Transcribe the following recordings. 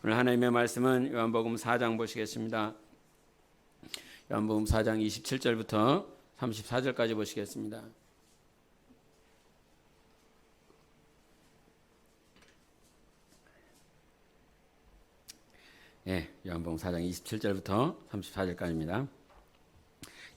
오늘 하나님의 말씀은 요한복음 4장 보시겠습니다. 요한복음 4장 27절부터 34절까지 보시겠습니다. 요한복음 4장 27절부터 34절까지입니다.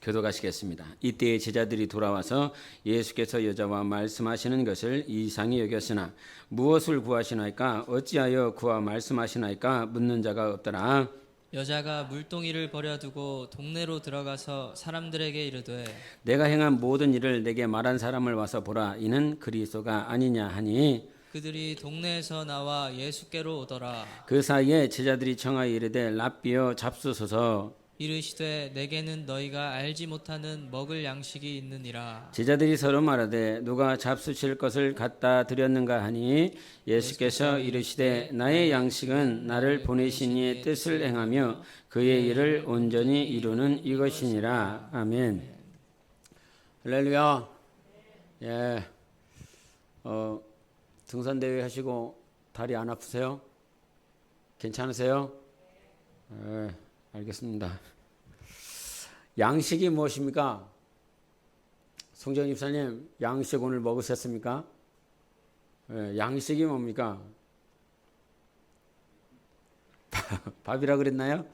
교도가시겠습니다. 이때에 제자들이 돌아와서 예수께서 여자와 말씀하시는 것을 이상히 여겼으나 무엇을 구하시나이까 어찌하여 그와 말씀하시나이까 묻는 자가 없더라. 여자가 물동이를 버려두고 동네로 들어가서 사람들에게 이르되 내가 행한 모든 일을 내게 말한 사람을 와서 보라. 이는 그리스도가 아니냐 하니 그들이 동네에서 나와 예수께로 오더라. 그 사이에 제자들이 청하여 이르되 랍비여 잡수소서. 이르시되 내게는 너희가 알지 못하는 먹을 양식이 있느니라. 제자들이 서로 말하되 누가 잡수실 것을 갖다 드렸는가 하니 예수께서 이르시되 나의 양식은 나를 보내신 이의 뜻을 행하며 그의 일을 온전히 이루는 이것이니라. 아멘. 할렐루야. 등산대회 하시고 다리 안 아프세요? 괜찮으세요? 알겠습니다. 양식이 무엇입니까? 송정 집사님, 양식 오늘 먹으셨습니까? 양식이 뭡니까? 밥이라 그랬나요?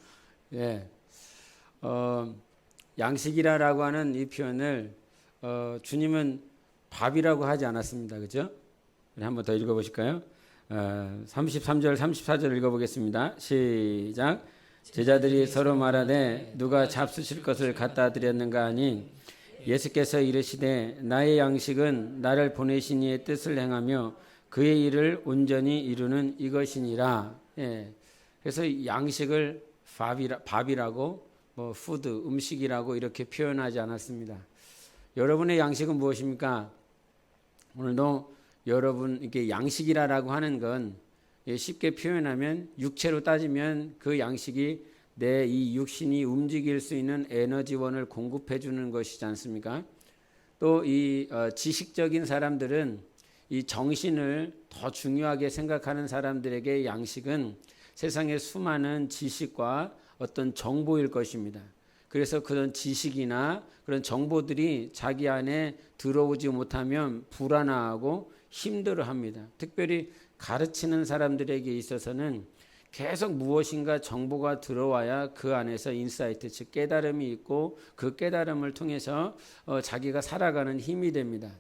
양식이라고 하는 이 표현을 주님은 밥이라고 하지 않았습니다. 그죠? 한번 더 읽어보실까요? 33절, 34절 읽어보겠습니다. 시작. 제자들이 서로 말하되 누가 잡수실 것을 갖다 드렸는가 하니 예수께서 이르시되 나의 양식은 나를 보내신 이의 뜻을 행하며 그의 일을 온전히 이루는 이것이니라. 그래서 양식을 밥이라고 푸드, 음식이라고 이렇게 표현하지 않았습니다. 여러분의 양식은 무엇입니까? 오늘도 여러분 이렇게 양식이라고 하는 건 쉽게 표현하면 육체로 따지면 그 양식이 내 이 육신이 움직일 수 있는 에너지원을 공급해 주는 것이지 않습니까? 또 이 지식적인 사람들은 이 정신을 더 중요하게 생각하는 사람들에게 양식은 세상의 수많은 지식과 어떤 정보일 것입니다. 그래서 그런 지식이나 그런 정보들이 자기 안에 들어오지 못하면 불안하고 힘들어합니다. 특별히 가르치는 사람들에게 있어서는 계속 무엇인가 정보가 들어와야 그 안에서 인사이트, 즉 깨달음이 있고 그 깨달음을 통해서 자기가 살아가는 힘이 됩니다.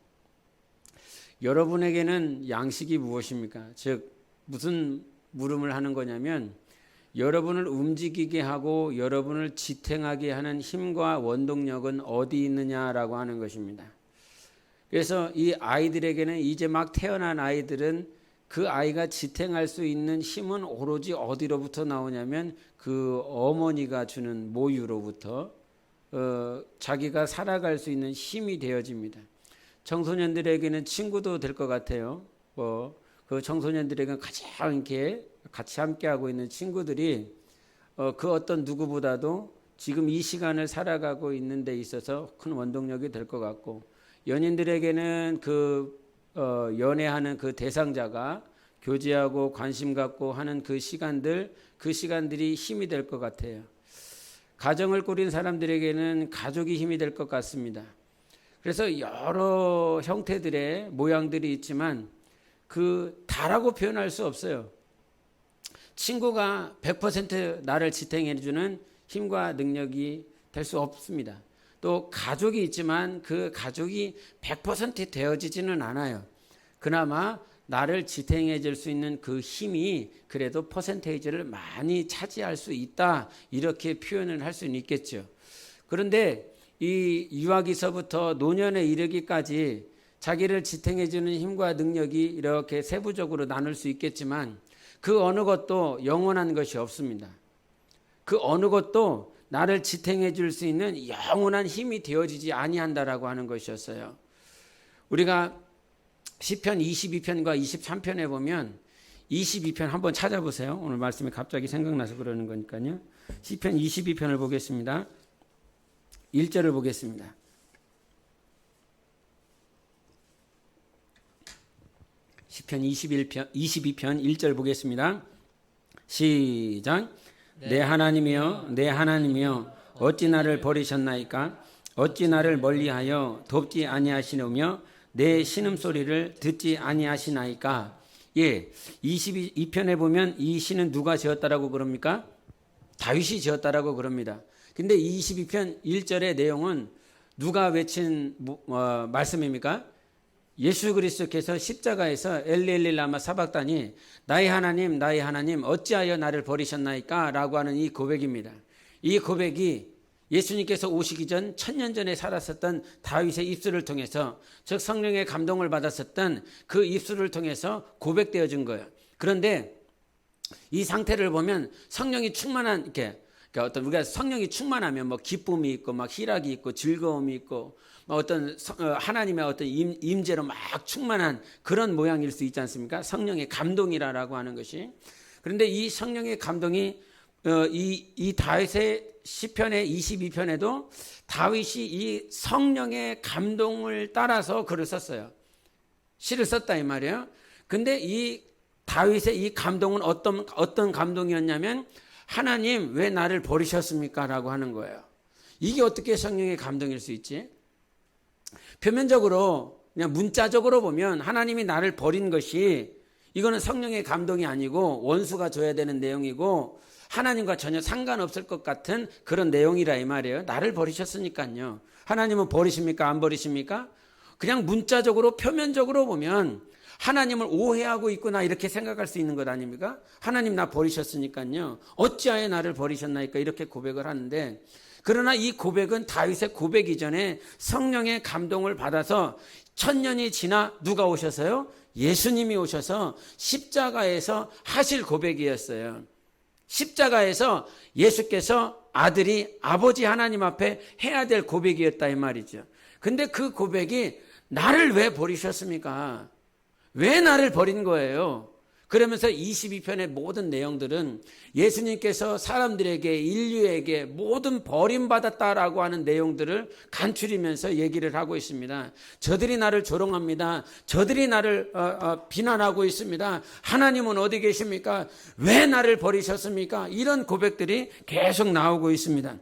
여러분에게는 양식이 무엇입니까? 즉 무슨 물음을 하는 거냐면 여러분을 움직이게 하고 여러분을 지탱하게 하는 힘과 원동력은 어디 있느냐라고 하는 것입니다. 그래서 이 아이들에게는 이제 막 태어난 아이들은 그 아이가 지탱할 수 있는 힘은 오로지 어디로부터 나오냐면 그 어머니가 주는 모유로부터 자기가 살아갈 수 있는 힘이 되어집니다. 청소년들에게는 친구도 될 것 같아요. 그 청소년들에게는 가장 이렇게 같이 함께하고 있는 친구들이 그 어떤 누구보다도 지금 이 시간을 살아가고 있는 데 있어서 큰 원동력이 될 것 같고 연인들에게는 연애하는 그 대상자가 교제하고 관심 갖고 하는 그 시간들이 힘이 될 것 같아요. 가정을 꾸린 사람들에게는 가족이 힘이 될 것 같습니다. 그래서 여러 형태들의 모양들이 있지만 다라고 표현할 수 없어요. 친구가 100% 나를 지탱해주는 힘과 능력이 될 수 없습니다. 또 가족이 있지만 그 가족이 100% 되어지지는 않아요. 그나마 나를 지탱해 줄 수 있는 그 힘이 그래도 퍼센테이지를 많이 차지할 수 있다. 이렇게 표현을 할 수는 있겠죠. 그런데 이 유아기서부터 노년에 이르기까지 자기를 지탱해 주는 힘과 능력이 이렇게 세부적으로 나눌 수 있겠지만 그 어느 것도 영원한 것이 없습니다. 그 어느 것도 나를 지탱해 줄 수 있는 영원한 힘이 되어지지 아니한다라고 하는 것이었어요. 우리가 시편 22편과 23편에 보면 22편 한번 찾아보세요. 오늘 말씀이 갑자기 생각나서 그러는 거니까요. 시편 22편을 보겠습니다. 1절을 보겠습니다. 시편 22편 1절 보겠습니다. 시작. 내 하나님이여 내 하나님이여 어찌 나를 버리셨나이까? 어찌 나를 멀리하여 돕지 아니하시느며 내 신음소리를 듣지 아니하시나이까? 예, 22편에 보면 이 시는 누가 지었다라고 그럽니까? 다윗이 지었다라고 그럽니다. 근데 22편 1절의 내용은 누가 외친 말씀입니까? 예수 그리스도께서 십자가에서 엘리엘리 라마 사박다니 나의 하나님 어찌하여 나를 버리셨나이까? 라고 하는 이 고백입니다. 이 고백이 예수님께서 오시기 전 1000년 전에 살았었던 다윗의 입술을 통해서, 즉 성령의 감동을 받았었던 그 입술을 통해서 고백되어진 거예요. 그런데 이 상태를 보면 성령이 충만한, 이렇게 그러니까 어떤 우리가 성령이 충만하면 뭐 기쁨이 있고 막 희락이 있고 즐거움이 있고 어떤 하나님의 어떤 임재로 막 충만한 그런 모양일 수 있지 않습니까? 성령의 감동이라고 하는 것이. 그런데 이 성령의 감동이 이 다윗의 시편의 22편에도 다윗이 이 성령의 감동을 따라서 글을 썼어요. 시를 썼다 이 말이에요. 근데 이 다윗의 이 감동은 어떤 감동이었냐면 하나님 왜 나를 버리셨습니까? 라고 하는 거예요. 이게 어떻게 성령의 감동일 수 있지? 표면적으로 그냥 문자적으로 보면 하나님이 나를 버린 것이 이거는 성령의 감동이 아니고 원수가 줘야 되는 내용이고 하나님과 전혀 상관없을 것 같은 그런 내용이라 이 말이에요. 나를 버리셨으니까요. 하나님은 버리십니까? 안 버리십니까? 그냥 문자적으로 표면적으로 보면 하나님을 오해하고 있구나 이렇게 생각할 수 있는 것 아닙니까? 하나님 나 버리셨으니까요. 어찌하여 나를 버리셨나이까 이렇게 고백을 하는데, 그러나 이 고백은 다윗의 고백 이전에 성령의 감동을 받아서 1000년이 지나 누가 오셔서요? 예수님이 오셔서 십자가에서 하실 고백이었어요. 십자가에서 예수께서 아들이 아버지 하나님 앞에 해야 될 고백이었다 이 말이죠. 근데 그 고백이 나를 왜 버리셨습니까? 왜 나를 버린 거예요? 그러면서 22편의 모든 내용들은 예수님께서 사람들에게 인류에게 모든 버림받았다라고 하는 내용들을 간추리면서 얘기를 하고 있습니다. 저들이 나를 조롱합니다. 저들이 나를 비난하고 있습니다. 하나님은 어디 계십니까? 왜 나를 버리셨습니까? 이런 고백들이 계속 나오고 있습니다.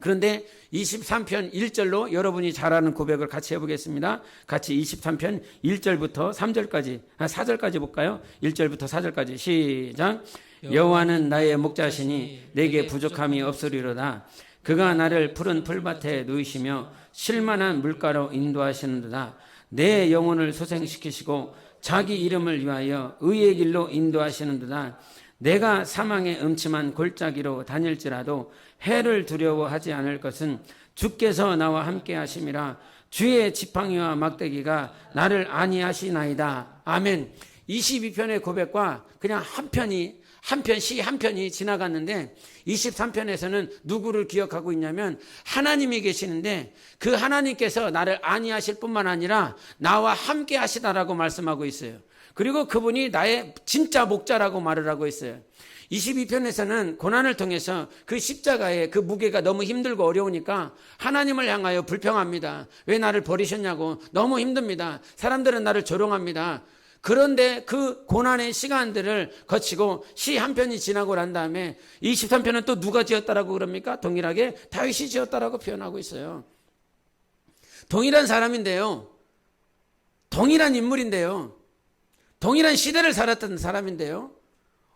그런데 23편 1절로 여러분이 잘 아는 고백을 같이 해보겠습니다. 같이 23편 1절부터 3절까지, 4절까지 볼까요? 1절부터 4절까지 시작. 여호와는 나의 목자시니 내게 부족함이 없으리로다. 그가 나를 푸른 풀밭에 누이시며 쉴만한 물가로 인도하시는도다. 내 영혼을 소생시키시고 자기 이름을 위하여 의의 길로 인도하시는도다. 내가 사망의 음침한 골짜기로 다닐지라도 해를 두려워하지 않을 것은 주께서 나와 함께 하심이라. 주의 지팡이와 막대기가 나를 안위하시나이다. 아멘. 22편의 고백과 그냥 시 한 편이 지나갔는데 23편에서는 누구를 기억하고 있냐면 하나님이 계시는데 그 하나님께서 나를 안위하실 뿐만 아니라 나와 함께 하시다라고 말씀하고 있어요. 그리고 그분이 나의 진짜 목자라고 말을 하고 있어요. 22편에서는 고난을 통해서 그 십자가의 그 무게가 너무 힘들고 어려우니까 하나님을 향하여 불평합니다. 왜 나를 버리셨냐고. 너무 힘듭니다. 사람들은 나를 조롱합니다. 그런데 그 고난의 시간들을 거치고 시 한 편이 지나고 난 다음에 23편은 또 누가 지었다라고 그럽니까? 동일하게 다윗이 지었다라고 표현하고 있어요. 동일한 사람인데요. 동일한 인물인데요. 동일한 시대를 살았던 사람인데요.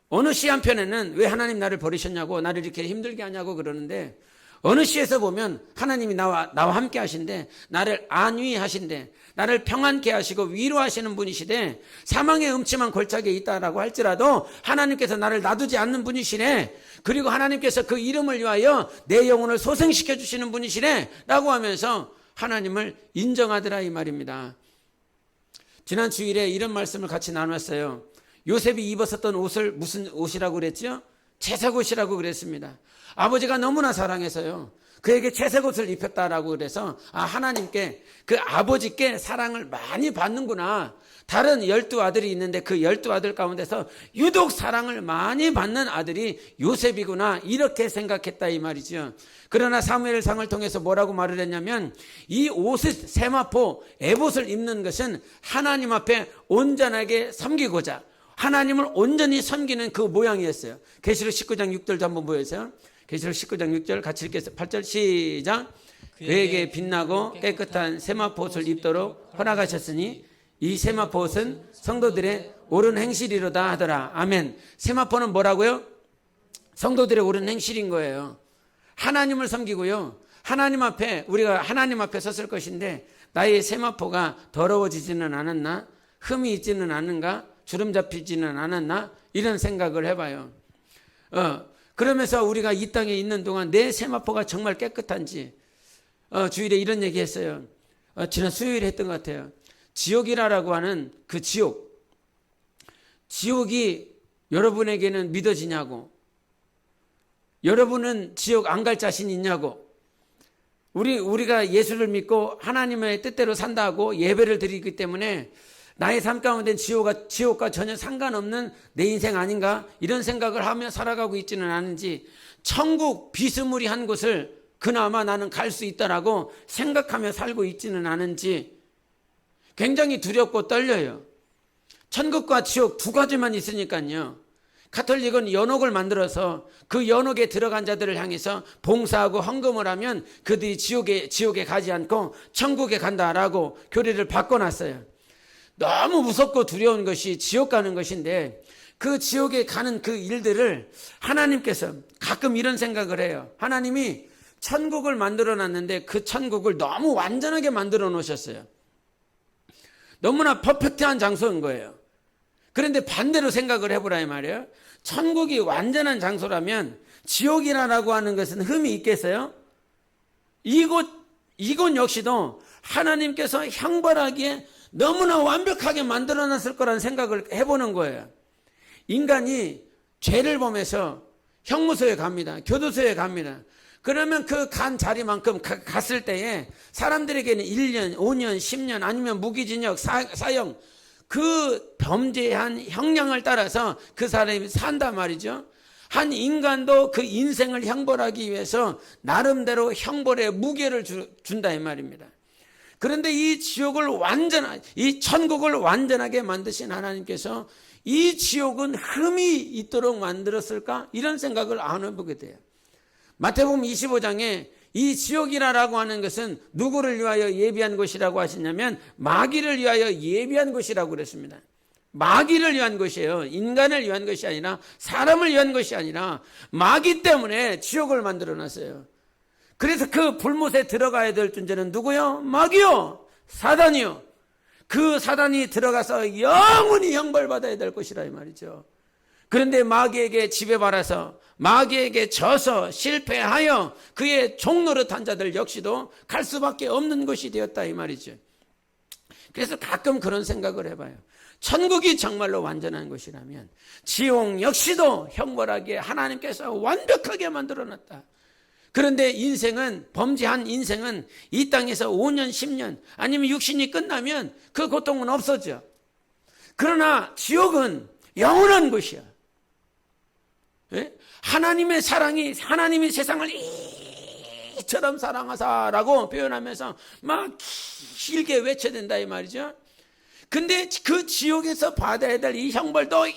어느 시 한편에는 왜 하나님 나를 버리셨냐고, 나를 이렇게 힘들게 하냐고 그러는데, 어느 시에서 보면 하나님이 나와 함께 하신대, 나를 안위하신대, 나를 평안케 하시고 위로하시는 분이시대, 사망의 음침한 골짜기에 있다라고 할지라도 하나님께서 나를 놔두지 않는 분이시네, 그리고 하나님께서 그 이름을 위하여 내 영혼을 소생시켜 주시는 분이시네 라고 하면서 하나님을 인정하더라 이 말입니다. 지난 주일에 이런 말씀을 같이 나눴어요. 요셉이 입었었던 옷을 무슨 옷이라고 그랬죠? 채색 옷이라고 그랬습니다. 아버지가 너무나 사랑해서요, 그에게 채색 옷을 입혔다라고 그래서 하나님께, 그 아버지께 사랑을 많이 받는구나. 다른 12아들이 있는데 그 12아들 가운데서 유독 사랑을 많이 받는 아들이 요셉이구나, 이렇게 생각했다 이 말이죠. 그러나 사무엘상을 통해서 뭐라고 말을 했냐면, 이 옷을, 세마포 에봇을 입는 것은 하나님 앞에 온전하게 섬기고자, 하나님을 온전히 섬기는 그 모양이었어요. 계시록 19장 6절도 한번 보여주세요. 계시록 19장 6절 같이 읽겠습니다. 8절 시작. 그에게 빛나고 깨끗한 세마포옷을 입도록 허락하셨으니 이 세마포옷은 성도들의 옳은 행실이로다 하더라. 아멘. 세마포는 뭐라고요? 성도들의 옳은 행실인 거예요. 하나님을 섬기고요. 하나님 앞에 우리가 하나님 앞에 섰을 것인데 나의 세마포가 더러워지지는 않았나? 흠이 있지는 않은가? 주름 잡히지는 않았나? 이런 생각을 해봐요. 그러면서 우리가 이 땅에 있는 동안 내 세마포가 정말 깨끗한지 주일에 이런 얘기 했어요. 지난 수요일에 했던 것 같아요. 지옥이라고 하는 그 지옥이 여러분에게는 믿어지냐고, 여러분은 지옥 안 갈 자신 있냐고, 우리가 예수를 믿고 하나님의 뜻대로 산다고 예배를 드리기 때문에 나의 삶 가운데 지옥과 전혀 상관없는 내 인생 아닌가 이런 생각을 하며 살아가고 있지는 않은지, 천국 비스무리한 곳을 그나마 나는 갈 수 있다라고 생각하며 살고 있지는 않은지 굉장히 두렵고 떨려요. 천국과 지옥 두 가지만 있으니까요. 가톨릭은 연옥을 만들어서 그 연옥에 들어간 자들을 향해서 봉사하고 헌금을 하면 그들이 지옥에 가지 않고 천국에 간다라고 교리를 바꿔놨어요. 너무 무섭고 두려운 것이 지옥 가는 것인데 그 지옥에 가는 그 일들을 하나님께서 가끔 이런 생각을 해요. 하나님이 천국을 만들어 놨는데 그 천국을 너무 완전하게 만들어 놓으셨어요. 너무나 퍼펙트한 장소인 거예요. 그런데 반대로 생각을 해보라 이 말이에요. 천국이 완전한 장소라면 지옥이라고 하는 것은 흠이 있겠어요? 이곳 역시도 하나님께서 형벌하기에 너무나 완벽하게 만들어놨을 거라는 생각을 해보는 거예요. 인간이 죄를 범해서 형무소에 갑니다. 교도소에 갑니다. 그러면 그 간 자리만큼 갔을 때에 사람들에게는 1년, 5년, 10년 아니면 무기징역, 사형 그 범죄한 형량을 따라서 그 사람이 산단 말이죠. 한 인간도 그 인생을 형벌하기 위해서 나름대로 형벌의 무게를 준다 이 말입니다. 그런데 이 천국을 완전하게 만드신 하나님께서 이 지옥은 흠이 있도록 만들었을까? 이런 생각을 안 해보게 돼요. 마태복음 25장에 이 지옥이라고 하는 것은 누구를 위하여 예비한 곳이라고 하시냐면 마귀를 위하여 예비한 곳이라고 그랬습니다. 마귀를 위한 것이에요. 인간을 위한 것이 아니라 사람을 위한 것이 아니라 마귀 때문에 지옥을 만들어 놨어요. 그래서 그 불못에 들어가야 될 존재는 누구요? 마귀요. 사단이요. 그 사단이 들어가서 영원히 형벌받아야 될 것이라 이 말이죠. 그런데 마귀에게 지배받아서 마귀에게 져서 실패하여 그의 종노릇한 자들 역시도 갈 수밖에 없는 것이 되었다 이 말이죠. 그래서 가끔 그런 생각을 해봐요. 천국이 정말로 완전한 것이라면 지옥 역시도 형벌하게 하나님께서 완벽하게 만들어놨다. 그런데 범죄한 인생은 이 땅에서 5년, 10년 아니면 육신이 끝나면 그 고통은 없어져. 그러나 지옥은 영원한 것이야. 예? 하나님의 사랑이 하나님이 세상을 이처럼 사랑하사라고 표현하면서 막 길게 외쳐야 된다 이 말이죠. 근데 그 지옥에서 받아야 될 이 형벌도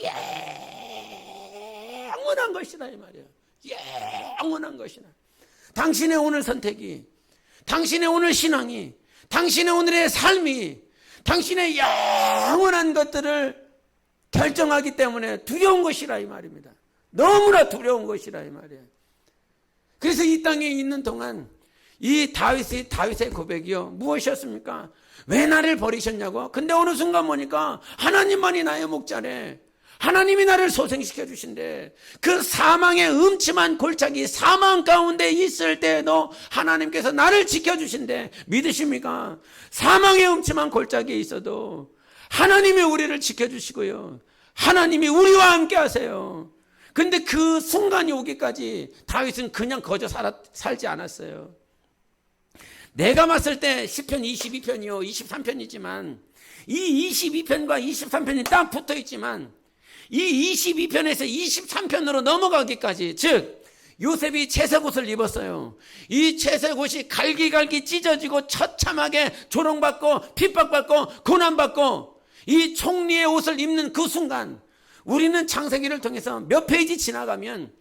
영원한 것이다 이 말이에요. 영원한 것이다. 당신의 오늘 선택이, 당신의 오늘 신앙이, 당신의 오늘의 삶이 당신의 영원한 것들을 결정하기 때문에 두려운 것이라 이 말입니다. 너무나 두려운 것이라 이 말이에요. 그래서 이 땅에 있는 동안 이 다윗의 고백이요 무엇이었습니까? 왜 나를 버리셨냐고? 근데 어느 순간 보니까 하나님만이 나의 목자래. 하나님이 나를 소생시켜 주신대. 그 사망의 음침한 골짜기 사망 가운데 있을 때에도 하나님께서 나를 지켜주신대. 믿으십니까? 사망의 음침한 골짜기에 있어도 하나님이 우리를 지켜주시고요, 하나님이 우리와 함께 하세요. 근데 그 순간이 오기까지 다윗은 그냥 거저 살지 않았어요. 내가 봤을 때 10편 22편이요 23편이지만 이 22편과 23편이 딱 붙어있지만 이 22편에서 23편으로 넘어가기까지, 즉 요셉이 채색옷을 입었어요. 이 채색옷이 갈기갈기 찢어지고 처참하게 조롱받고 핍박받고 고난받고 이 총리의 옷을 입는 그 순간 우리는 창세기를 통해서 몇 페이지 지나가면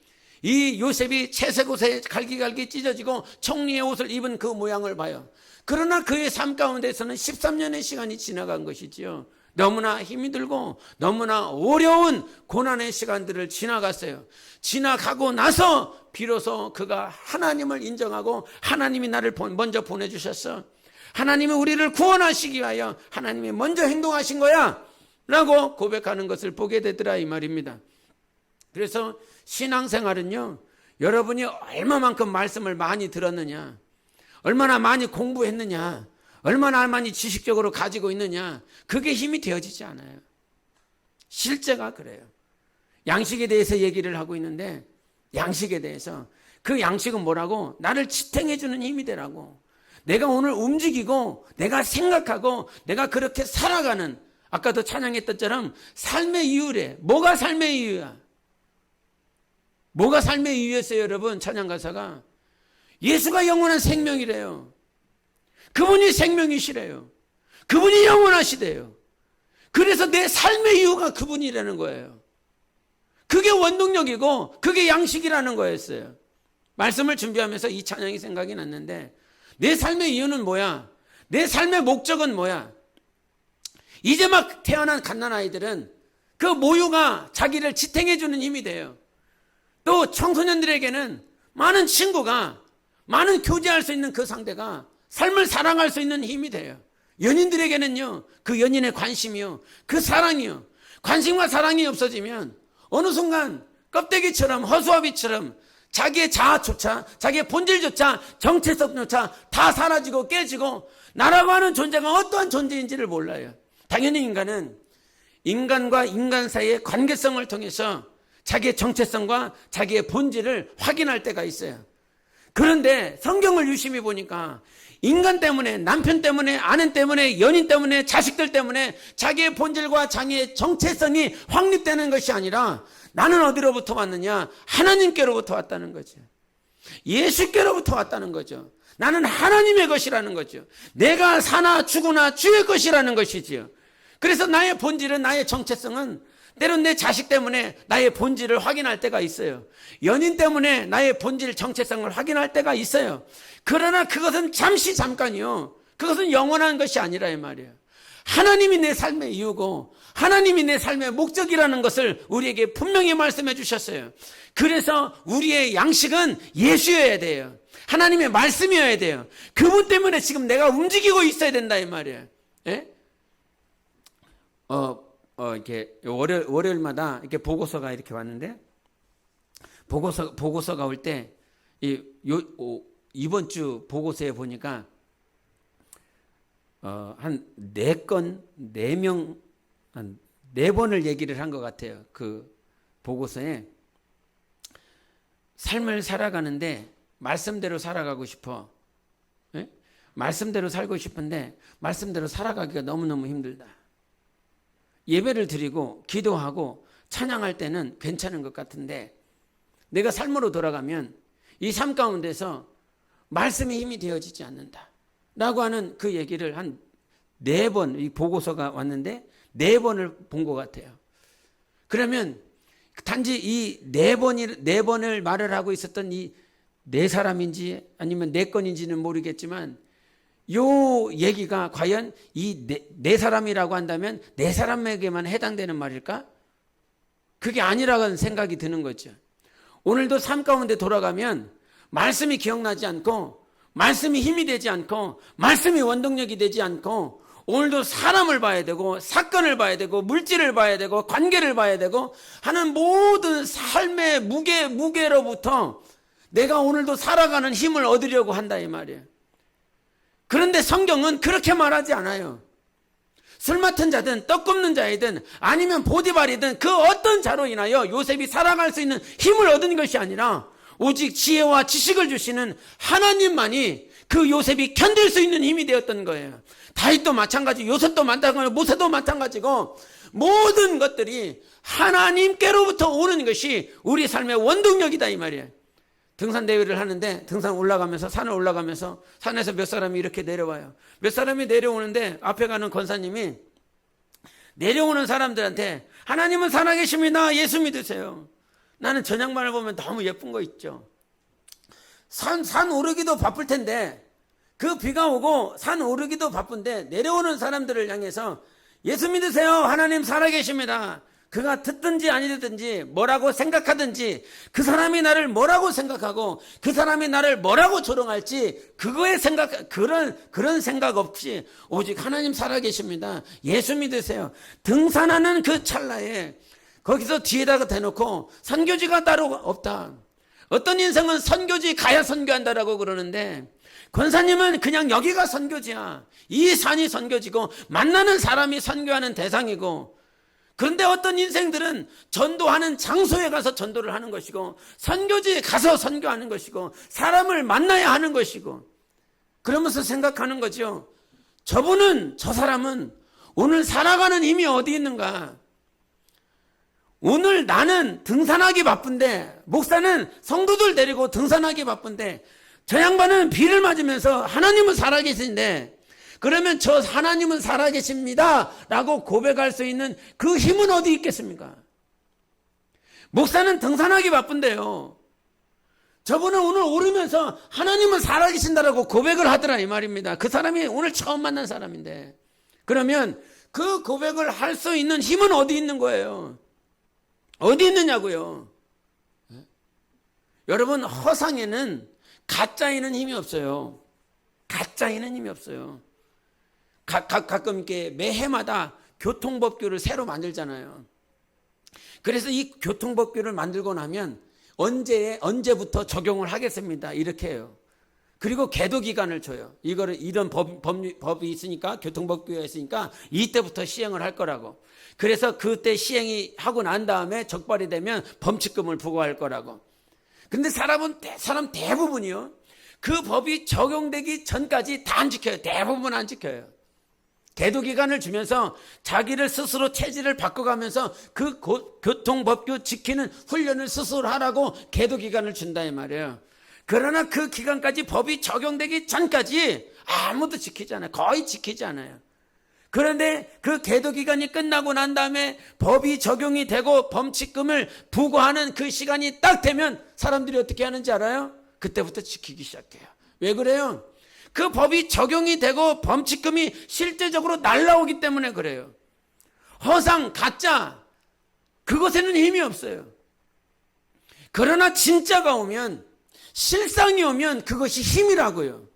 이 요셉이 채색옷에 갈기갈기 찢어지고 청리의 옷을 입은 그 모양을 봐요. 그러나 그의 삶 가운데서는 13년의 시간이 지나간 것이지요. 너무나 힘이 들고 너무나 어려운 고난의 시간들을 지나갔어요. 지나가고 나서 비로소 그가 하나님을 인정하고 하나님이 나를 먼저 보내주셨어. 하나님이 우리를 구원하시기 위하여 하나님이 먼저 행동하신 거야 라고 고백하는 것을 보게 되더라 이 말입니다. 그래서 신앙생활은요, 여러분이 얼마만큼 말씀을 많이 들었느냐, 얼마나 많이 공부했느냐, 얼마나 많이 지식적으로 가지고 있느냐, 그게 힘이 되어지지 않아요. 실제가 그래요. 양식에 대해서 얘기를 하고 있는데, 양식에 대해서 그 양식은 뭐라고? 나를 지탱해 주는 힘이 되라고. 내가 오늘 움직이고 내가 생각하고 내가 그렇게 살아가는, 아까도 찬양했던 것처럼 삶의 이유래. 뭐가 삶의 이유야? 뭐가 삶의 이유였어요 여러분? 찬양 가사가 예수가 영원한 생명이래요. 그분이 생명이시래요. 그분이 영원하시대요. 그래서 내 삶의 이유가 그분이라는 거예요. 그게 원동력이고 그게 양식이라는 거였어요. 말씀을 준비하면서 이 찬양이 생각이 났는데, 내 삶의 이유는 뭐야? 내 삶의 목적은 뭐야? 이제 막 태어난 갓난아이들은 그 모유가 자기를 지탱해 주는 힘이 돼요. 또 청소년들에게는 많은 친구가, 많은 교제할 수 있는 그 상대가 삶을 사랑할 수 있는 힘이 돼요. 연인들에게는요, 그 연인의 관심이요, 그 사랑이요, 관심과 사랑이 없어지면 어느 순간 껍데기처럼 허수아비처럼 자기의 자아조차, 자기의 본질조차, 정체성조차 다 사라지고 깨지고 나라고 하는 존재가 어떠한 존재인지를 몰라요. 당연히 인간은 인간과 인간 사이의 관계성을 통해서 자기의 정체성과 자기의 본질을 확인할 때가 있어요. 그런데 성경을 유심히 보니까 인간 때문에, 남편 때문에, 아내 때문에, 연인 때문에, 자식들 때문에 자기의 본질과 자기의 정체성이 확립되는 것이 아니라 나는 어디로부터 왔느냐? 하나님께로부터 왔다는 거죠. 예수께로부터 왔다는 거죠. 나는 하나님의 것이라는 거죠. 내가 사나 죽으나 주의 것이라는 것이지요. 그래서 나의 본질은, 나의 정체성은 때론 내 자식 때문에 나의 본질을 확인할 때가 있어요. 연인 때문에 나의 본질, 정체성을 확인할 때가 있어요. 그러나 그것은 잠깐이요. 그것은 영원한 것이 아니라 이 말이에요. 하나님이 내 삶의 이유고 하나님이 내 삶의 목적이라는 것을 우리에게 분명히 말씀해 주셨어요. 그래서 우리의 양식은 예수여야 돼요. 하나님의 말씀이어야 돼요. 그분 때문에 지금 내가 움직이고 있어야 된다 이 말이에요. 예? 이렇게 월요일마다 이렇게 보고서가 이렇게 왔는데, 보고서가 올 때 이번 주 보고서에 보니까 한 4명, 한 4번을 얘기를 한 것 같아요. 그 보고서에 삶을 살아가는데 말씀대로 살아가고 싶어. 예? 말씀대로 살고 싶은데 말씀대로 살아가기가 너무너무 힘들다. 예배를 드리고 기도하고 찬양할 때는 괜찮은 것 같은데 내가 삶으로 돌아가면 이 삶 가운데서 말씀이 힘이 되어지지 않는다 라고 하는 그 얘기를 한 4번, 이 보고서가 왔는데 4번을 본 것 같아요. 그러면 단지 이 4번을 말을 하고 있었던 이 4사람인지 아니면 4건인지는 모르겠지만 요 얘기가 과연 이 4사람이라고 한다면 4사람에게만 해당되는 말일까? 그게 아니라는 생각이 드는 거죠. 오늘도 삶 가운데 돌아가면 말씀이 기억나지 않고 말씀이 힘이 되지 않고 말씀이 원동력이 되지 않고 오늘도 사람을 봐야 되고 사건을 봐야 되고 물질을 봐야 되고 관계를 봐야 되고 하는 모든 삶의 무게로부터 내가 오늘도 살아가는 힘을 얻으려고 한다 이 말이에요. 그런데 성경은 그렇게 말하지 않아요. 술 맡은 자든 떡 굽는 자이든 아니면 보디발이든 그 어떤 자로 인하여 요셉이 살아갈 수 있는 힘을 얻은 것이 아니라 오직 지혜와 지식을 주시는 하나님만이 그 요셉이 견딜 수 있는 힘이 되었던 거예요. 다윗도 마찬가지, 요셉도 마찬가지고 모세도 마찬가지고 모든 것들이 하나님께로부터 오는 것이 우리 삶의 원동력이다 이 말이에요. 등산 대회를 하는데 등산 올라가면서 산을 올라가면서 산에서 몇 사람이 이렇게 내려와요. 몇 사람이 내려오는데 앞에 가는 권사님이 내려오는 사람들한테 하나님은 살아계십니다. 예수 믿으세요. 나는 저 양반을 보면 너무 예쁜 거 있죠. 산 오르기도 바쁠 텐데 그 비가 오고 산 오르기도 바쁜데 내려오는 사람들을 향해서 예수 믿으세요. 하나님 살아계십니다. 그가 듣든지 아니 듣든지 뭐라고 생각하든지 그 사람이 나를 뭐라고 생각하고 그 사람이 나를 뭐라고 조롱할지 그거에 그런 생각 없이 오직 하나님 살아계십니다. 예수 믿으세요. 등산하는 그 찰나에 거기서 뒤에다가 대놓고 선교지가 따로 없다. 어떤 인생은 선교지 가야 선교한다라고 그러는데 권사님은 그냥 여기가 선교지야. 이 산이 선교지고 만나는 사람이 선교하는 대상이고, 그런데 어떤 인생들은 전도하는 장소에 가서 전도를 하는 것이고 선교지에 가서 선교하는 것이고 사람을 만나야 하는 것이고, 그러면서 생각하는 거죠. 저 사람은 오늘 살아가는 힘이 어디 있는가? 오늘 나는 등산하기 바쁜데, 목사는 성도들 데리고 등산하기 바쁜데, 저 양반은 비를 맞으면서 하나님은 살아계신데, 그러면 저 하나님은 살아계십니다 라고 고백할 수 있는 그 힘은 어디 있겠습니까? 목사는 등산하기 바쁜데요, 저분은 오늘 오르면서 하나님은 살아계신다라고 고백을 하더라 이 말입니다. 그 사람이 오늘 처음 만난 사람인데, 그러면 그 고백을 할 수 있는 힘은 어디 있는 거예요? 어디 있느냐고요? 여러분, 허상에는 가짜에는 힘이 없어요. 가짜에는 힘이 없어요. 가끔 이렇게 매해마다 교통법규를 새로 만들잖아요. 그래서 이 교통법규를 만들고 나면 언제부터 적용을 하겠습니다 이렇게 해요. 그리고 계도 기간을 줘요. 이런 법이 있으니까, 교통법규가 있으니까 이때부터 시행을 할 거라고. 그래서 그때 시행이 하고 난 다음에 적발이 되면 범칙금을 부과할 거라고. 근데 사람 대부분이요, 그 법이 적용되기 전까지 다 안 지켜요. 대부분 안 지켜요. 계도 기간을 주면서 자기를 스스로 체질을 바꿔가면서 그 교통법규 지키는 훈련을 스스로 하라고 계도 기간을 준다 이 말이에요. 그러나 그 기간까지 법이 적용되기 전까지 아무도 지키지 않아요. 거의 지키지 않아요. 그런데 그 계도 기간이 끝나고 난 다음에 법이 적용이 되고 범칙금을 부과하는 그 시간이 딱 되면 사람들이 어떻게 하는지 알아요? 그때부터 지키기 시작해요. 왜 그래요? 그 법이 적용이 되고 범칙금이 실제적으로 날라오기 때문에 그래요. 허상, 가짜, 그것에는 힘이 없어요. 그러나 진짜가 오면, 실상이 오면 그것이 힘이라고요.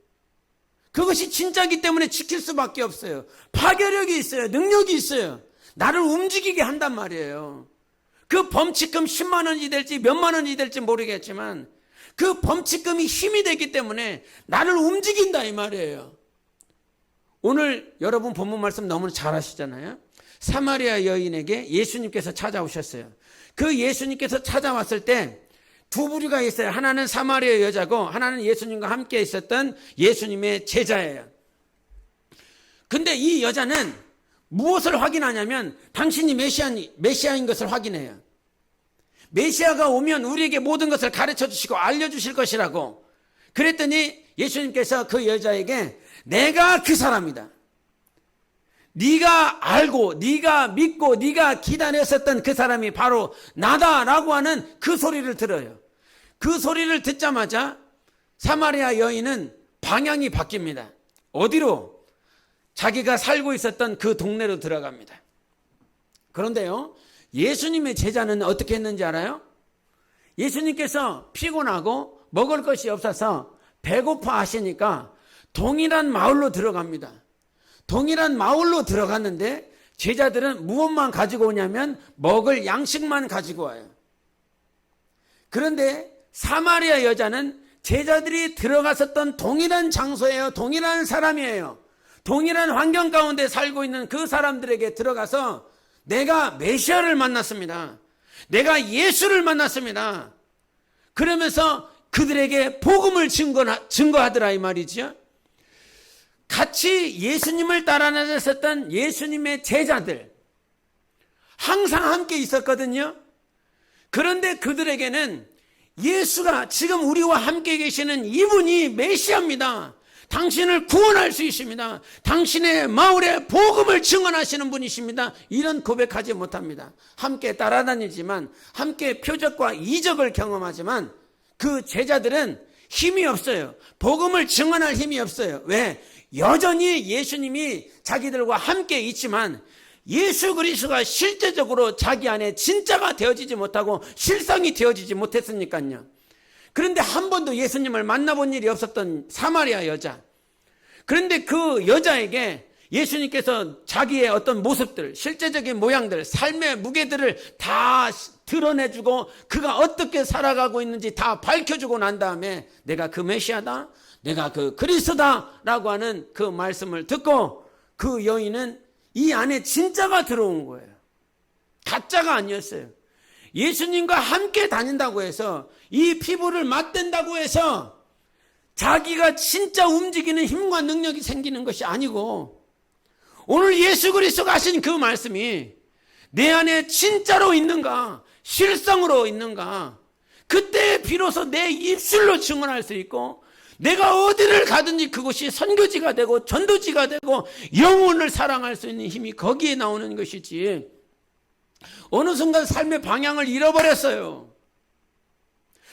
그것이 진짜이기 때문에 지킬 수밖에 없어요. 파괴력이 있어요. 능력이 있어요. 나를 움직이게 한단 말이에요. 그 범칙금 10만 원이 될지 몇만 원이 될지 모르겠지만 그 범칙금이 힘이 되기 때문에 나를 움직인다 이 말이에요. 오늘 여러분 본문 말씀 너무 잘 아시잖아요. 사마리아 여인에게 예수님께서 찾아오셨어요. 그 예수님께서 찾아왔을 때 두 부류가 있어요. 하나는 사마리아 여자고 하나는 예수님과 함께 있었던 예수님의 제자예요. 근데 이 여자는 무엇을 확인하냐면 당신이 메시아인 것을 확인해요. 메시아가 오면 우리에게 모든 것을 가르쳐 주시고 알려주실 것이라고. 그랬더니 예수님께서 그 여자에게 내가 그 사람이다. 네가 알고 네가 믿고 네가 기다렸었던 그 사람이 바로 나다라고 하는 그 소리를 들어요. 그 소리를 듣자마자 사마리아 여인은 방향이 바뀝니다. 어디로? 자기가 살고 있었던 그 동네로 들어갑니다. 그런데요, 예수님의 제자는 어떻게 했는지 알아요? 예수님께서 피곤하고 먹을 것이 없어서 배고파 하시니까 동일한 마을로 들어갑니다. 동일한 마을로 들어갔는데 제자들은 무엇만 가지고 오냐면 먹을 양식만 가지고 와요. 그런데 사마리아 여자는 제자들이 들어갔었던 동일한 장소예요. 동일한 사람이에요. 동일한 환경 가운데 살고 있는 그 사람들에게 들어가서 내가 메시아를 만났습니다. 내가 예수를 만났습니다. 그러면서 그들에게 복음을 증거하더라 이 말이죠. 같이 예수님을 따라 다녔었던 예수님의 제자들 항상 함께 있었거든요. 그런데 그들에게는 예수가 지금 우리와 함께 계시는 이분이 메시아입니다. 당신을 구원할 수 있습니다. 당신의 마을에 복음을 증언하시는 분이십니다. 이런 고백하지 못합니다. 함께 따라다니지만, 함께 표적과 이적을 경험하지만 그 제자들은 힘이 없어요. 복음을 증언할 힘이 없어요. 왜? 여전히 예수님이 자기들과 함께 있지만 예수 그리스도가 실제적으로 자기 안에 진짜가 되어지지 못하고 실상이 되어지지 못했으니까요. 그런데 한 번도 예수님을 만나본 일이 없었던 사마리아 여자. 그런데 그 여자에게 예수님께서 자기의 어떤 모습들, 실제적인 모양들, 삶의 무게들을 다 드러내주고 그가 어떻게 살아가고 있는지 다 밝혀주고 난 다음에 내가 그 메시아다, 내가 그 그리스도다 라고 하는 그 말씀을 듣고 그 여인은 이 안에 진짜가 들어온 거예요. 가짜가 아니었어요. 예수님과 함께 다닌다고 해서, 이 피부를 맞댄다고 해서 자기가 진짜 움직이는 힘과 능력이 생기는 것이 아니고, 오늘 예수 그리스도가 하신 그 말씀이 내 안에 진짜로 있는가, 실성으로 있는가, 그때 비로소 내 입술로 증언할 수 있고, 내가 어디를 가든지 그곳이 선교지가 되고 전도지가 되고 영혼을 사랑할 수 있는 힘이 거기에 나오는 것이지, 어느 순간 삶의 방향을 잃어버렸어요.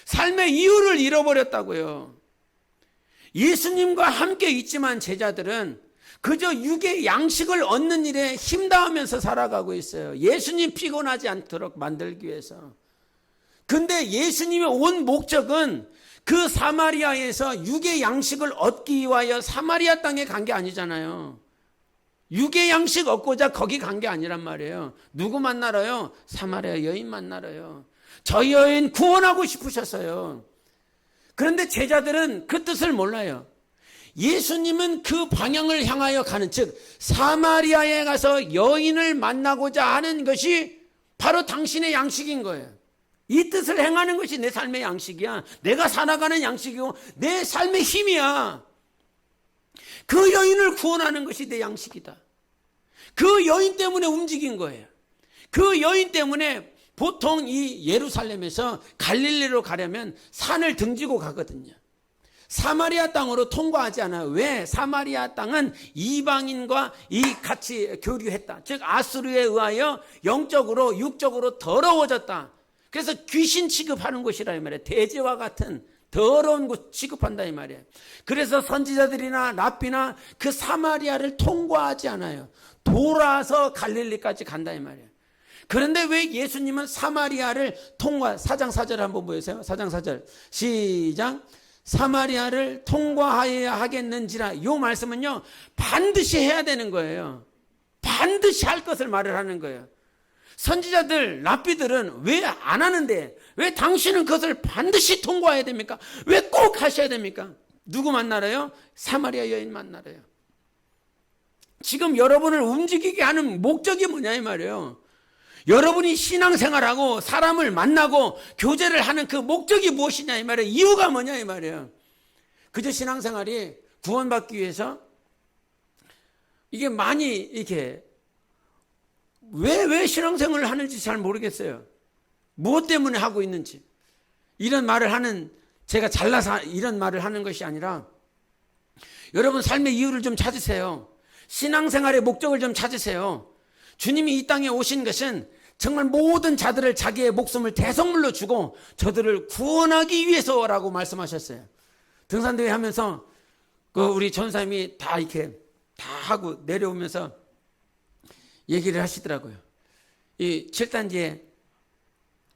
삶의 이유를 잃어버렸다고요. 예수님과 함께 있지만 제자들은 그저 육의 양식을 얻는 일에 힘다하면서 살아가고 있어요. 예수님 피곤하지 않도록 만들기 위해서. 근데 예수님의 온 목적은 그 사마리아에서 육의 양식을 얻기 위하여 사마리아 땅에 간 게 아니잖아요. 육의 양식 얻고자 거기 간 게 아니란 말이에요. 누구 만나러요? 사마리아 여인 만나러요. 저 여인 구원하고 싶으셨어요. 그런데 제자들은 그 뜻을 몰라요. 예수님은 그 방향을 향하여 가는, 즉 사마리아에 가서 여인을 만나고자 하는 것이 바로 당신의 양식인 거예요. 이 뜻을 행하는 것이 내 삶의 양식이야. 내가 살아가는 양식이고 내 삶의 힘이야. 그 여인을 구원하는 것이 내 양식이다. 그 여인 때문에 움직인 거예요. 그 여인 때문에 보통 이 예루살렘에서 갈릴리로 가려면 산을 등지고 가거든요. 사마리아 땅으로 통과하지 않아요. 왜? 사마리아 땅은 이방인과 같이 교류했다. 즉 아수르에 의하여 영적으로 육적으로 더러워졌다. 그래서 귀신 취급하는 곳이라 이 말이에요. 대제와 같은 더러운 곳 취급한다 이 말이에요. 그래서 선지자들이나 랍비나 그 사마리아를 통과하지 않아요. 돌아서 갈릴리까지 간다 이 말이에요. 그런데 왜 예수님은 사마리아를 통과, 4장 4절 한번 보세요. 4장 4절 시작. 사마리아를 통과하여야 하겠는지라. 이 말씀은요 반드시 해야 되는 거예요. 반드시 할 것을 말을 하는 거예요. 선지자들, 랍비들은 왜 안 하는데, 왜 당신은 그것을 반드시 통과해야 됩니까? 왜 꼭 하셔야 됩니까? 누구 만나러요? 사마리아 여인 만나러요. 지금 여러분을 움직이게 하는 목적이 뭐냐 이 말이에요. 여러분이 신앙생활하고 사람을 만나고 교제를 하는 그 목적이 무엇이냐 이 말이에요. 이유가 뭐냐 이 말이에요. 그저 신앙생활이 구원받기 위해서 이게 많이 이렇게 왜 신앙생활을 하는지 잘 모르겠어요. 무엇 때문에 하고 있는지. 이런 말을 하는, 제가 잘나서 이런 말을 하는 것이 아니라 여러분 삶의 이유를 좀 찾으세요. 신앙생활의 목적을 좀 찾으세요. 주님이 이 땅에 오신 것은 정말 모든 자들을 자기의 목숨을 대성물로 주고 저들을 구원하기 위해서라고 말씀하셨어요. 등산대회 하면서 우리 전사님이 다 이렇게 다 하고 내려오면서 얘기를 하시더라고요. 이 7단지에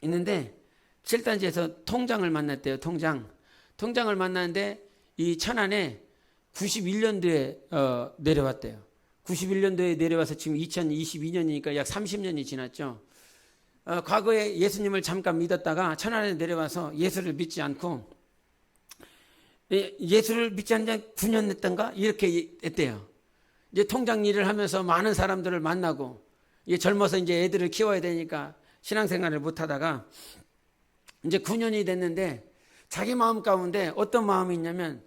있는데 7단지에서 통장을 만났대요. 통장을 만났는데 이 천안에 91년도에 내려왔대요. 91년도에 내려와서 지금 2022년이니까 약 30년이 지났죠. 과거에 예수님을 잠깐 믿었다가 천안에 내려와서 예수를 믿지 않고, 예수를 믿지 않은 지 9년 됐던가 이렇게 했대요. 이제 통장 일을 하면서 많은 사람들을 만나고, 젊어서 이제 애들을 키워야 되니까 신앙생활을 못 하다가 이제 9년이 됐는데 자기 마음 가운데 어떤 마음이 있냐면,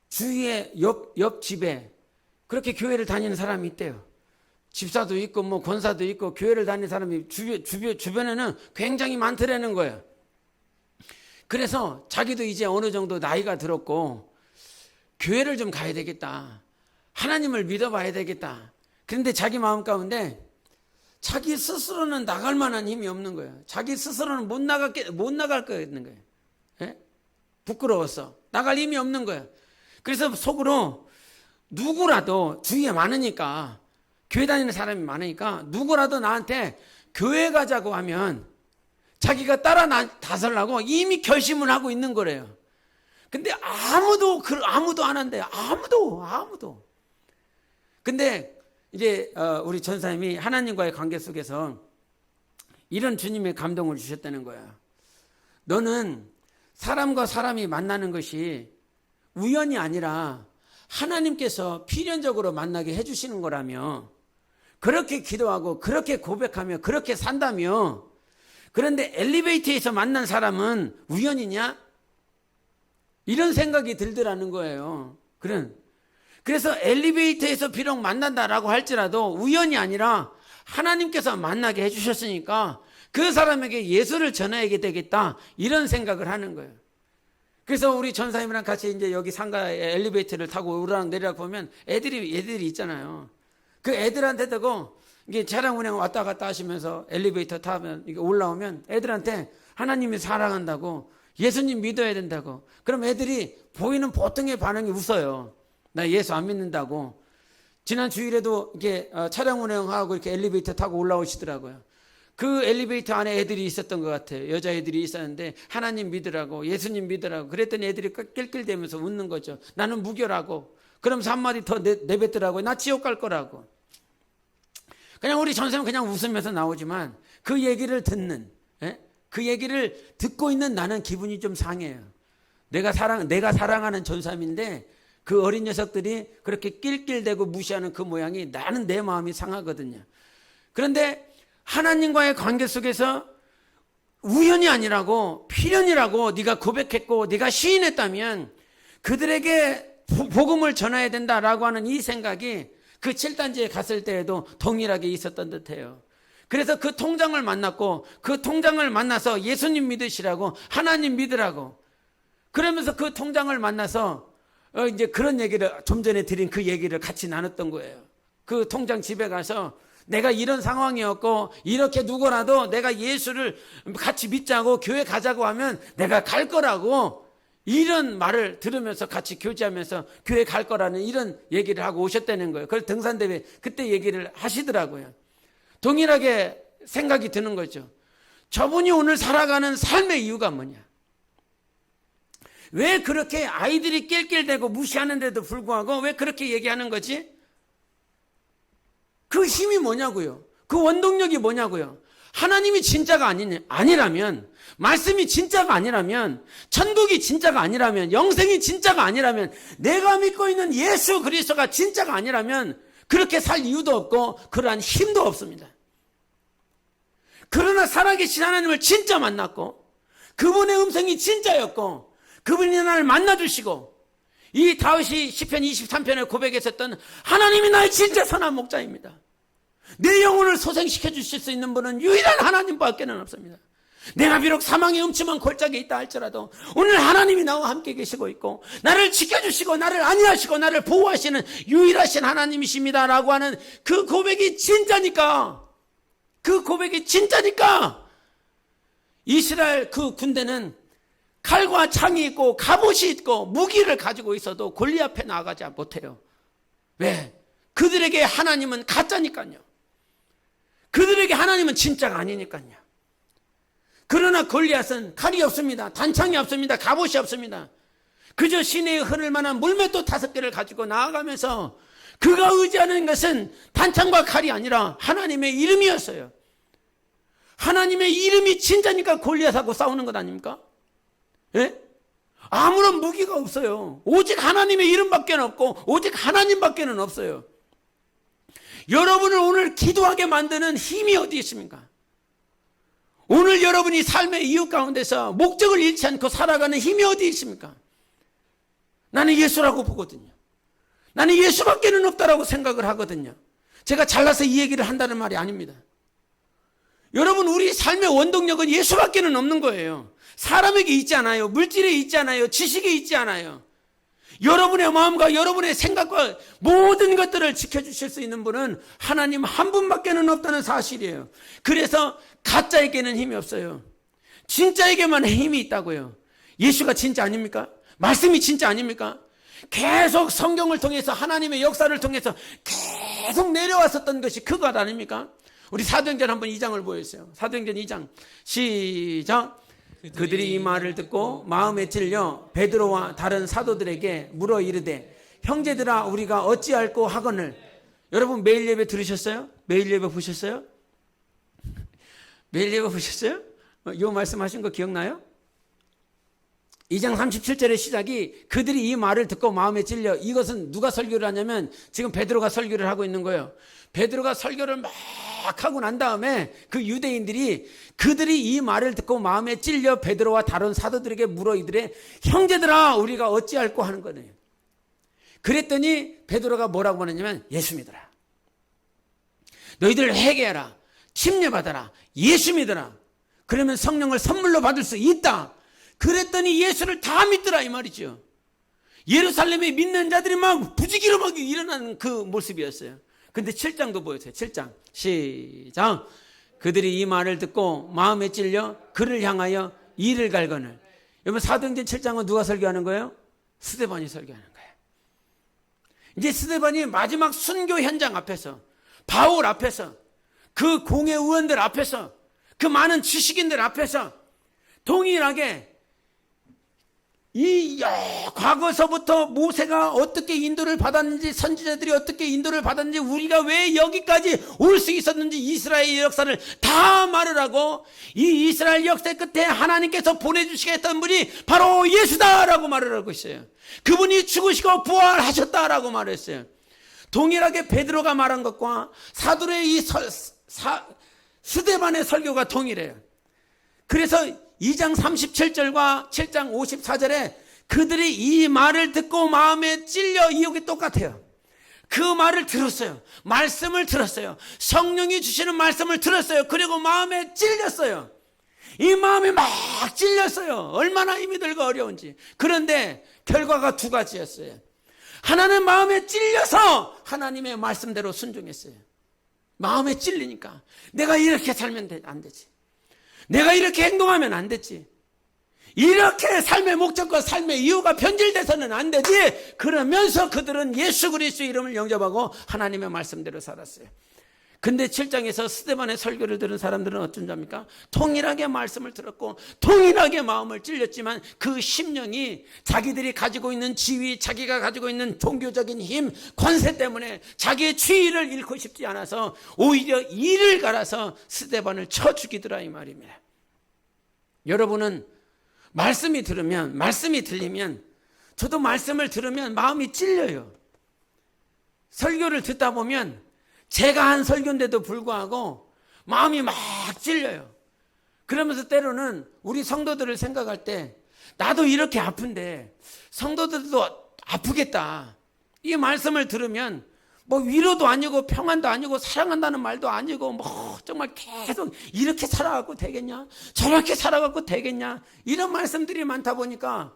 주위에 옆 집에 그렇게 교회를 다니는 사람이 있대요. 집사도 있고 뭐 권사도 있고 교회를 다니는 사람이 주변에는 굉장히 많더라는 거예요. 그래서 자기도 이제 어느 정도 나이가 들었고 교회를 좀 가야 되겠다. 하나님을 믿어봐야 되겠다. 그런데 자기 마음 가운데 자기 스스로는 나갈 만한 힘이 없는 거예요. 자기 스스로는 못 나갈 거 있는 거예요. 예? 부끄러워서 나갈 힘이 없는 거예요. 그래서 속으로 누구라도 주위에 많으니까, 교회 다니는 사람이 많으니까 누구라도 나한테 교회 가자고 하면 자기가 따라 나서려고 이미 결심을 하고 있는 거래요. 근데 아무도 안 한대요. 아무도. 근데 이제 우리 전사님이 하나님과의 관계 속에서 이런 주님의 감동을 주셨다는 거야. 너는 사람과 사람이 만나는 것이 우연이 아니라 하나님께서 필연적으로 만나게 해주시는 거라며, 그렇게 기도하고 그렇게 고백하며 그렇게 산다며, 그런데 엘리베이터에서 만난 사람은 우연이냐? 이런 생각이 들더라는 거예요. 그래서 엘리베이터에서 비록 만난다라고 할지라도 우연이 아니라 하나님께서 만나게 해주셨으니까 그 사람에게 예수를 전해야 되겠다, 이런 생각을 하는 거예요. 그래서 우리 전사님이랑 같이 이제 여기 상가에 엘리베이터를 타고 오르락내리락 보면 애들이 있잖아요. 그 애들한테도 이게 차량 운행 왔다 갔다 하시면서 엘리베이터 타면 이게 올라오면 애들한테 하나님이 사랑한다고, 예수님 믿어야 된다고. 그럼 애들이 보이는 보통의 반응이 웃어요. 나 예수 안 믿는다고. 지난 주일에도 이렇게 차량 운행하고 이렇게 엘리베이터 타고 올라오시더라고요. 그 엘리베이터 안에 애들이 있었던 것 같아요. 여자애들이 있었는데 하나님 믿으라고, 예수님 믿으라고 그랬더니 애들이 낄낄대면서 웃는 거죠. 나는 무결하고. 그러면서 한마디 더 내뱉더라고요. 나 지옥 갈 거라고. 그냥 우리 전생은 그냥 웃으면서 나오지만 그 얘기를 그 얘기를 듣고 있는 나는 기분이 좀 상해요. 내가 사랑하는 전사님인데 그 어린 녀석들이 그렇게 낄낄대고 무시하는 그 모양이 나는 내 마음이 상하거든요. 그런데 하나님과의 관계 속에서 우연이 아니라고 필연이라고 네가 고백했고 네가 시인했다면 그들에게 복음을 전해야 된다라고 하는 이 생각이 그 7단지에 갔을 때에도 동일하게 있었던 듯해요. 그래서 그 통장을 만났고 그 통장을 만나서 예수님 믿으시라고, 하나님 믿으라고, 그러면서 그 통장을 만나서 이제 그런 얘기를, 좀 전에 드린 그 얘기를 같이 나눴던 거예요. 그 통장 집에 가서 내가 이런 상황이었고 이렇게 누구라도 내가 예수를 같이 믿자고 교회 가자고 하면 내가 갈 거라고, 이런 말을 들으면서 같이 교제하면서 교회 갈 거라는 이런 얘기를 하고 오셨다는 거예요. 그걸 등산대회 그때 얘기를 하시더라고요. 동일하게 생각이 드는 거죠. 저분이 오늘 살아가는 삶의 이유가 뭐냐? 왜 그렇게 아이들이 낄낄대고 무시하는데도 불구하고 왜 그렇게 얘기하는 거지? 그 힘이 뭐냐고요? 그 원동력이 뭐냐고요? 하나님이 진짜가 아니라면, 말씀이 진짜가 아니라면, 천국이 진짜가 아니라면, 영생이 진짜가 아니라면, 내가 믿고 있는 예수 그리스도가 진짜가 아니라면 그렇게 살 이유도 없고 그러한 힘도 없습니다. 그러나 살아계신 하나님을 진짜 만났고 그분의 음성이 진짜였고 그분이 나를 만나주시고, 이 다윗이 시편 23편에 고백했었던 하나님이 나의 진짜 선한 목자입니다. 내 영혼을 소생시켜 주실 수 있는 분은 유일한 하나님밖에는 없습니다. 내가 비록 사망의 음침한 골짜기에 있다 할지라도 오늘 하나님이 나와 함께 계시고 있고 나를 지켜주시고 나를 안위하시고 나를 보호하시는 유일하신 하나님이십니다 라고 하는 그 고백이 진짜니까, 이스라엘 그 군대는 칼과 창이 있고 갑옷이 있고 무기를 가지고 있어도 골리앗 앞에 나아가지 못해요. 왜? 그들에게 하나님은 가짜니까요. 그들에게 하나님은 진짜가 아니니까요. 그러나 골리앗은 칼이 없습니다. 단창이 없습니다. 갑옷이 없습니다. 그저 시내에 흐를 만한 물맷돌 5개를 가지고 나아가면서 그가 의지하는 것은 단창과 칼이 아니라 하나님의 이름이었어요. 하나님의 이름이 진짜니까 골리앗하고 싸우는 것 아닙니까? 예? 아무런 무기가 없어요. 오직 하나님의 이름밖에 없고 오직 하나님밖에 없어요. 여러분을 오늘 기도하게 만드는 힘이 어디 있습니까? 오늘 여러분이 삶의 이유 가운데서 목적을 잃지 않고 살아가는 힘이 어디 있습니까? 나는 예수라고 보거든요. 나는 예수밖에 없다라고 생각을 하거든요. 제가 잘나서 이 얘기를 한다는 말이 아닙니다. 여러분, 우리 삶의 원동력은 예수밖에 없는 거예요. 사람에게 있지 않아요. 물질에 있지 않아요. 지식에 있지 않아요. 여러분의 마음과 여러분의 생각과 모든 것들을 지켜주실 수 있는 분은 하나님 한 분밖에는 없다는 사실이에요. 그래서 가짜에게는 힘이 없어요. 진짜에게만 힘이 있다고요. 예수가 진짜 아닙니까? 말씀이 진짜 아닙니까? 계속 성경을 통해서 하나님의 역사를 통해서 계속 내려왔었던 것이 그 것 아닙니까? 우리 사도행전 한번 2장을 보여주세요. 사도행전 2장 시작. 그들이 이 말을 듣고 마음에 찔려 베드로와 다른 사도들에게 물어 이르되 형제들아 우리가 어찌할꼬 하거늘. 여러분 매일 예배 들으셨어요? 매일 예배 보셨어요? 매일 예배 보셨어요? 이 말씀하신 거 기억나요? 2장 37절의 시작이 그들이 이 말을 듣고 마음에 찔려. 이것은 누가 설교를 하냐면 지금 베드로가 설교를 하고 있는 거예요. 베드로가 설교를 막 하고 난 다음에 그 유대인들이 그들이 이 말을 듣고 마음에 찔려 베드로와 다른 사도들에게 물어 이르되 형제들아 우리가 어찌할꼬 하는 거네요. 그랬더니 베드로가 뭐라고 하느냐면 예수 믿어라. 너희들 회개하라. 침례받아라. 예수 믿어라. 그러면 성령을 선물로 받을 수 있다. 그랬더니 예수를 다 믿더라 이 말이죠. 예루살렘에 믿는 자들이 막 부지기로 막 일어나는 그 모습이었어요. 근데 7장도 보여주세요. 7장 시작. 그들이 이 말을 듣고 마음에 찔려 그를 향하여 이를 갈거늘. 여러분 사도행전 7장은 누가 설교하는 거예요? 스데반이 설교하는 거예요. 이제 스데반이 마지막 순교 현장 앞에서 바울 앞에서 그 공회 의원들 앞에서 그 많은 지식인들 앞에서 동일하게 이 과거서부터 모세가 어떻게 인도를 받았는지 선지자들이 어떻게 인도를 받았는지 우리가 왜 여기까지 올 수 있었는지 이스라엘의 역사를 다 말을 하고 이 이스라엘 역사 끝에 하나님께서 보내주시겠다는 분이 바로 예수다라고 말을 하고 있어요. 그분이 죽으시고 부활하셨다라고 말했어요. 동일하게 베드로가 말한 것과 사도의 이 스데반의 설교가 동일해요. 그래서 2장 37절과 7장 54절에 그들이 이 말을 듣고 마음에 찔려 이욕이 똑같아요. 그 말을 들었어요. 말씀을 들었어요. 성령이 주시는 말씀을 들었어요. 그리고 마음에 찔렸어요. 이 마음이 막 찔렸어요. 얼마나 힘이 들고 어려운지. 그런데 결과가 두 가지였어요. 하나는 마음에 찔려서 하나님의 말씀대로 순종했어요. 마음에 찔리니까 내가 이렇게 살면 안 되지. 내가 이렇게 행동하면 안 되지. 이렇게 삶의 목적과 삶의 이유가 변질돼서는 안 되지. 그러면서 그들은 예수 그리스도의 이름을 영접하고 하나님의 말씀대로 살았어요. 근데 7장에서 스데반의 설교를 들은 사람들은 어쩐 잡니까? 통일하게 말씀을 들었고 통일하게 마음을 찔렸지만 그 심령이 자기들이 가지고 있는 지위, 자기가 가지고 있는 종교적인 힘, 권세 때문에 자기의 지위를 잃고 싶지 않아서 오히려 이를 갈아서 스데반을 쳐 죽이더라 이 말입니다. 여러분은 말씀이 들리면 저도 말씀을 들으면 마음이 찔려요. 설교를 듣다 보면 제가 한 설교인데도 불구하고 마음이 막 찔려요. 그러면서 때로는 우리 성도들을 생각할 때 나도 이렇게 아픈데 성도들도 아프겠다. 이 말씀을 들으면 뭐 위로도 아니고 평안도 아니고 사랑한다는 말도 아니고 뭐 정말 계속 이렇게 살아갖고 되겠냐? 저렇게 살아갖고 되겠냐? 이런 말씀들이 많다 보니까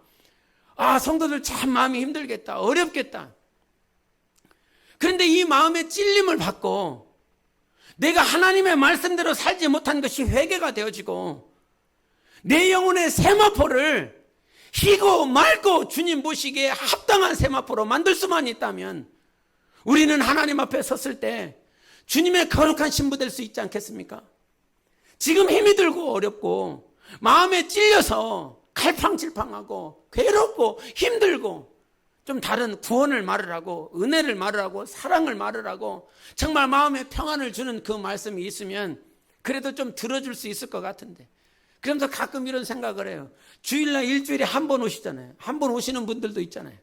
아 성도들 참 마음이 힘들겠다. 어렵겠다. 그런데 이 마음의 찔림을 받고 내가 하나님의 말씀대로 살지 못한 것이 회개가 되어지고 내 영혼의 세마포를 희고 맑고 주님 보시기에 합당한 세마포로 만들 수만 있다면 우리는 하나님 앞에 섰을 때 주님의 거룩한 신부 될 수 있지 않겠습니까? 지금 힘이 들고 어렵고 마음에 찔려서 갈팡질팡하고 괴롭고 힘들고 좀 다른 구원을 말을 하고 은혜를 말을 하고 사랑을 말을 하고 정말 마음에 평안을 주는 그 말씀이 있으면 그래도 좀 들어줄 수 있을 것 같은데 그러면서 가끔 이런 생각을 해요. 주일날 일주일에 한 번 오시잖아요. 한 번 오시는 분들도 있잖아요.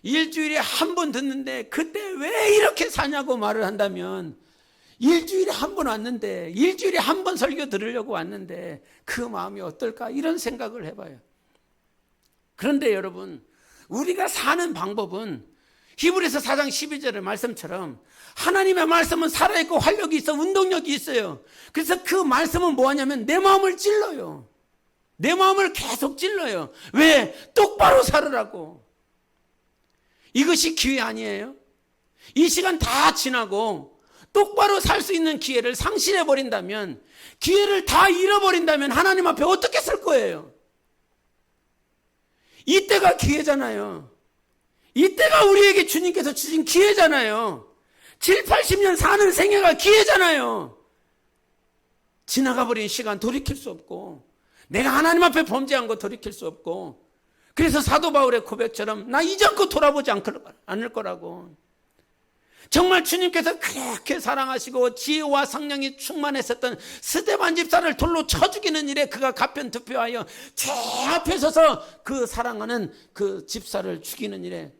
일주일에 한 번 듣는데 그때 왜 이렇게 사냐고 말을 한다면 일주일에 한 번 왔는데 일주일에 한 번 설교 들으려고 왔는데 그 마음이 어떨까 이런 생각을 해봐요. 그런데 여러분 우리가 사는 방법은 히브리서 4장 12절의 말씀처럼 하나님의 말씀은 살아있고 활력이 있어 운동력이 있어요. 그래서 그 말씀은 뭐하냐면 내 마음을 찔러요. 내 마음을 계속 찔러요. 왜? 똑바로 살으라고. 이것이 기회 아니에요? 이 시간 다 지나고 똑바로 살 수 있는 기회를 상실해 버린다면, 기회를 다 잃어버린다면 하나님 앞에 어떻게 설 거예요? 이때가 기회잖아요. 이때가 우리에게 주님께서 주신 기회잖아요. 7, 80년 사는 생애가 기회잖아요. 지나가 버린 시간 돌이킬 수 없고, 내가 하나님 앞에 범죄한 거 돌이킬 수 없고, 그래서 사도 바울의 고백처럼 나 이제 않고 돌아보지 않을 거라고. 정말 주님께서 그렇게 사랑하시고 지혜와 성령이 충만했었던 스데반 집사를 돌로 쳐 죽이는 일에 그가 가편투표하여 제 앞에 서서 그 사랑하는 그 집사를 죽이는 일에,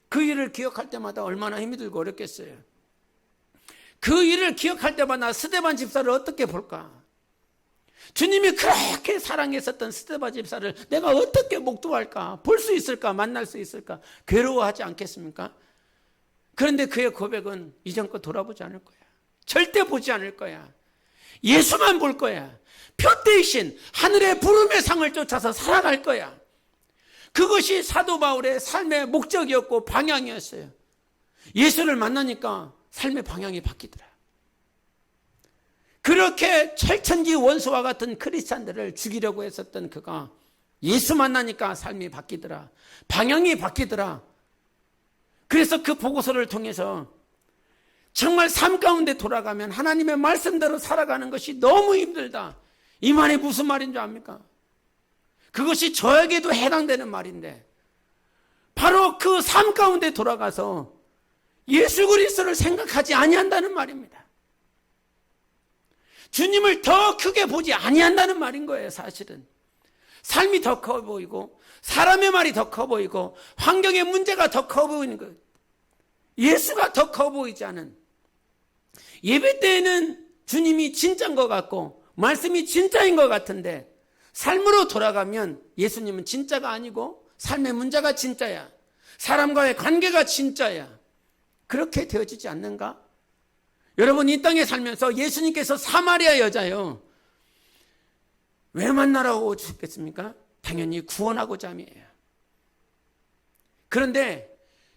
그 일을 기억할 때마다 얼마나 힘이 들고 어렵겠어요. 그 일을 기억할 때마다 스데반 집사를 어떻게 볼까? 주님이 그렇게 사랑했었던 스데반 집사를 내가 어떻게 목도할까? 볼 수 있을까? 만날 수 있을까? 괴로워하지 않겠습니까? 그런데 그의 고백은 이전껏 돌아보지 않을 거야. 절대 보지 않을 거야. 예수만 볼 거야. 표 대신 하늘의 부름의 상을 쫓아서 살아갈 거야. 그것이 사도 바울의 삶의 목적이었고 방향이었어요. 예수를 만나니까 삶의 방향이 바뀌더라. 그렇게 철천지 원수와 같은 크리스찬들을 죽이려고 했었던 그가 예수 만나니까 삶이 바뀌더라. 방향이 바뀌더라. 그래서 그 보고서를 통해서 정말 삶 가운데 돌아가면 하나님의 말씀대로 살아가는 것이 너무 힘들다. 이 말이 무슨 말인 줄 압니까? 그것이 저에게도 해당되는 말인데, 바로 그 삶 가운데 돌아가서 예수 그리스도를 생각하지 아니한다는 말입니다. 주님을 더 크게 보지 아니한다는 말인 거예요. 사실은 삶이 더 커 보이고 사람의 말이 더 커 보이고 환경의 문제가 더 커 보이는 거예요. 예수가 더 커 보이지 않은, 예배 때에는 주님이 진짜인 것 같고 말씀이 진짜인 것 같은데 삶으로 돌아가면 예수님은 진짜가 아니고 삶의 문제가 진짜야. 사람과의 관계가 진짜야. 그렇게 되어지지 않는가? 여러분, 이 땅에 살면서 예수님께서 사마리아 여자요, 왜 만나러 오셨겠습니까? 당연히 구원하고자 함이에요. 그런데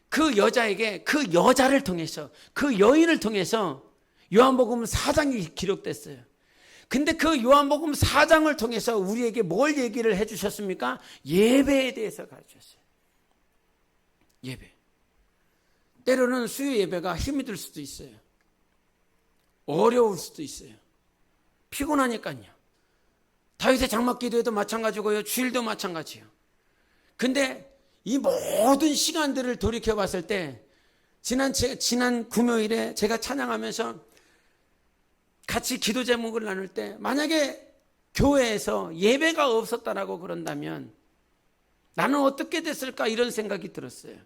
그 여자에게, 그 여자를 통해서, 그 여인을 통해서 요한복음 4장이 기록됐어요. 근데 그 요한복음 4장을 통해서 우리에게 뭘 얘기를 해주셨습니까? 예배에 대해서 가르쳤어요. 예배. 때로는 수요 예배가 힘이 들 수도 있어요. 어려울 수도 있어요. 피곤하니까요. 다윗의 장막 기도에도 마찬가지고요. 주일도 마찬가지예요. 근데 이 모든 시간들을 돌이켜 봤을 때, 지난 금요일에 제가 찬양하면서 같이 기도 제목을 나눌 때, 만약에 교회에서 예배가 없었다라고 그런다면 나는 어떻게 됐을까, 이런 생각이 들었어요.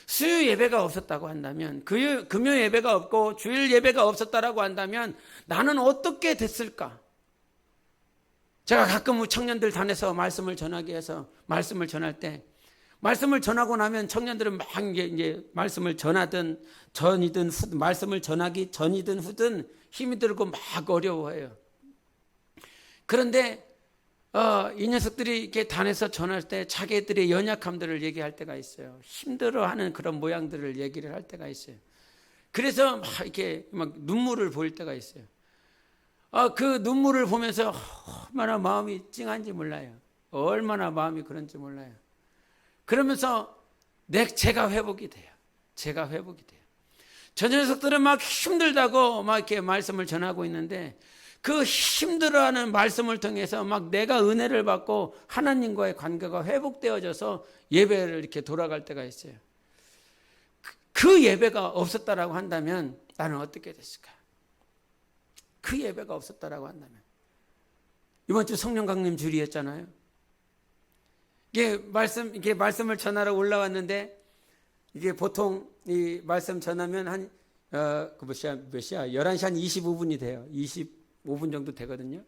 수요 예배가 없었다고 한다면, 금요 예배가 없고 주일 예배가 없었다라고 한다면 나는 어떻게 됐을까? 제가 가끔 청년들 단에서 말씀을 전하게 해서 말씀을 전할 때, 말씀을 전하고 나면 청년들은 막 이제 말씀을 전하든 전이든 말씀을 전하기 전이든 후든 힘이 들고 막 어려워해요. 그런데 이 녀석들이 이렇게 단에서 전할 때 자기들의 연약함들을 얘기할 때가 있어요. 힘들어하는 그런 모양들을 얘기를 할 때가 있어요. 그래서 막 이렇게 막 눈물을 보일 때가 있어요. 그 눈물을 보면서 얼마나 마음이 찡한지 몰라요. 얼마나 마음이 그런지 몰라요. 그러면서 제가 회복이 돼요. 제가 회복이 돼요. 저 녀석들은 막 힘들다고 막 이렇게 말씀을 전하고 있는데, 그 힘들어하는 말씀을 통해서 막 내가 은혜를 받고 하나님과의 관계가 회복되어져서 예배를 이렇게 돌아갈 때가 있어요. 그 예배가 없었다라고 한다면 나는 어떻게 됐을까? 그 예배가 없었다라고 한다면, 이번 주 성령 강림 주일이었잖아요. 이게 말씀을 전하러 올라왔는데, 이게 보통 이 말씀 전하면 한 몇 시야? 11시 한 25분이 돼요. 25분 정도 되거든요.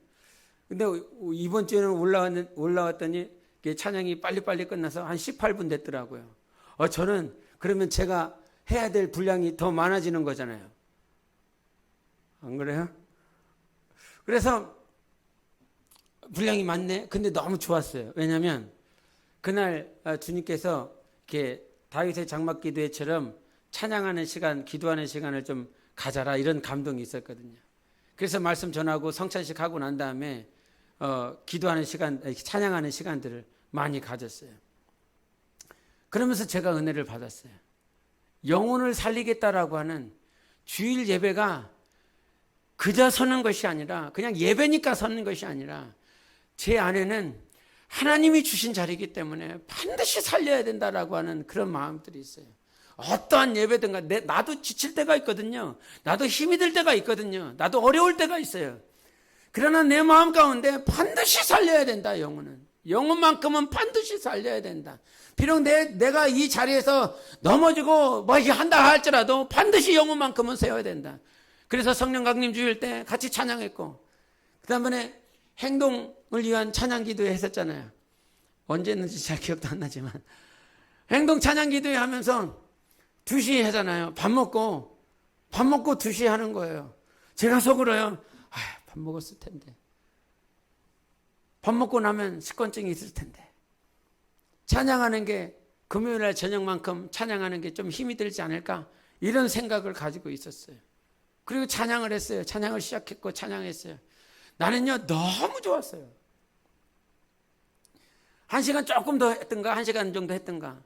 근데 이번 주에는 올라왔더니 찬양이 빨리빨리 끝나서 한 18분 됐더라고요. 저는 그러면 제가 해야 될 분량이 더 많아지는 거잖아요. 안 그래요? 그래서 분량이 많네. 근데 너무 좋았어요. 왜냐하면 그날 주님께서 이렇게 다윗의 장막 기도회처럼 찬양하는 시간, 기도하는 시간을 좀 가져라, 이런 감동이 있었거든요. 그래서 말씀 전하고 성찬식 하고 난 다음에 기도하는 시간, 찬양하는 시간들을 많이 가졌어요. 그러면서 제가 은혜를 받았어요. 영혼을 살리겠다라고 하는 주일 예배가 그저 서는 것이 아니라, 그냥 예배니까 서는 것이 아니라, 제 안에는 하나님이 주신 자리이기 때문에 반드시 살려야 된다라고 하는 그런 마음들이 있어요. 어떠한 예배든가 나도 지칠 때가 있거든요. 나도 힘이 들 때가 있거든요. 나도 어려울 때가 있어요. 그러나 내 마음 가운데 반드시 살려야 된다. 영혼만큼은 반드시 살려야 된다. 비록 내가 이 자리에서 넘어지고 뭐 한다 할지라도 반드시 영혼만큼은 세워야 된다. 그래서 성령 강림 주일 때 같이 찬양했고, 그 다음에 행동을 위한 찬양 기도회 했었잖아요. 언제 했는지 잘 기억도 안 나지만 행동 찬양 기도회 하면서 2시에 하잖아요. 밥 먹고 2시에 하는 거예요. 제가 속으로요, 밥 먹었을 텐데, 밥 먹고 나면 식곤증이 있을 텐데, 찬양하는 게 금요일날 저녁만큼 찬양하는 게 좀 힘이 들지 않을까, 이런 생각을 가지고 있었어요. 그리고 찬양을 했어요. 찬양을 시작했고 찬양했어요. 나는요 너무 좋았어요. 1시간 조금 더 했던가, 1시간 정도 했던가.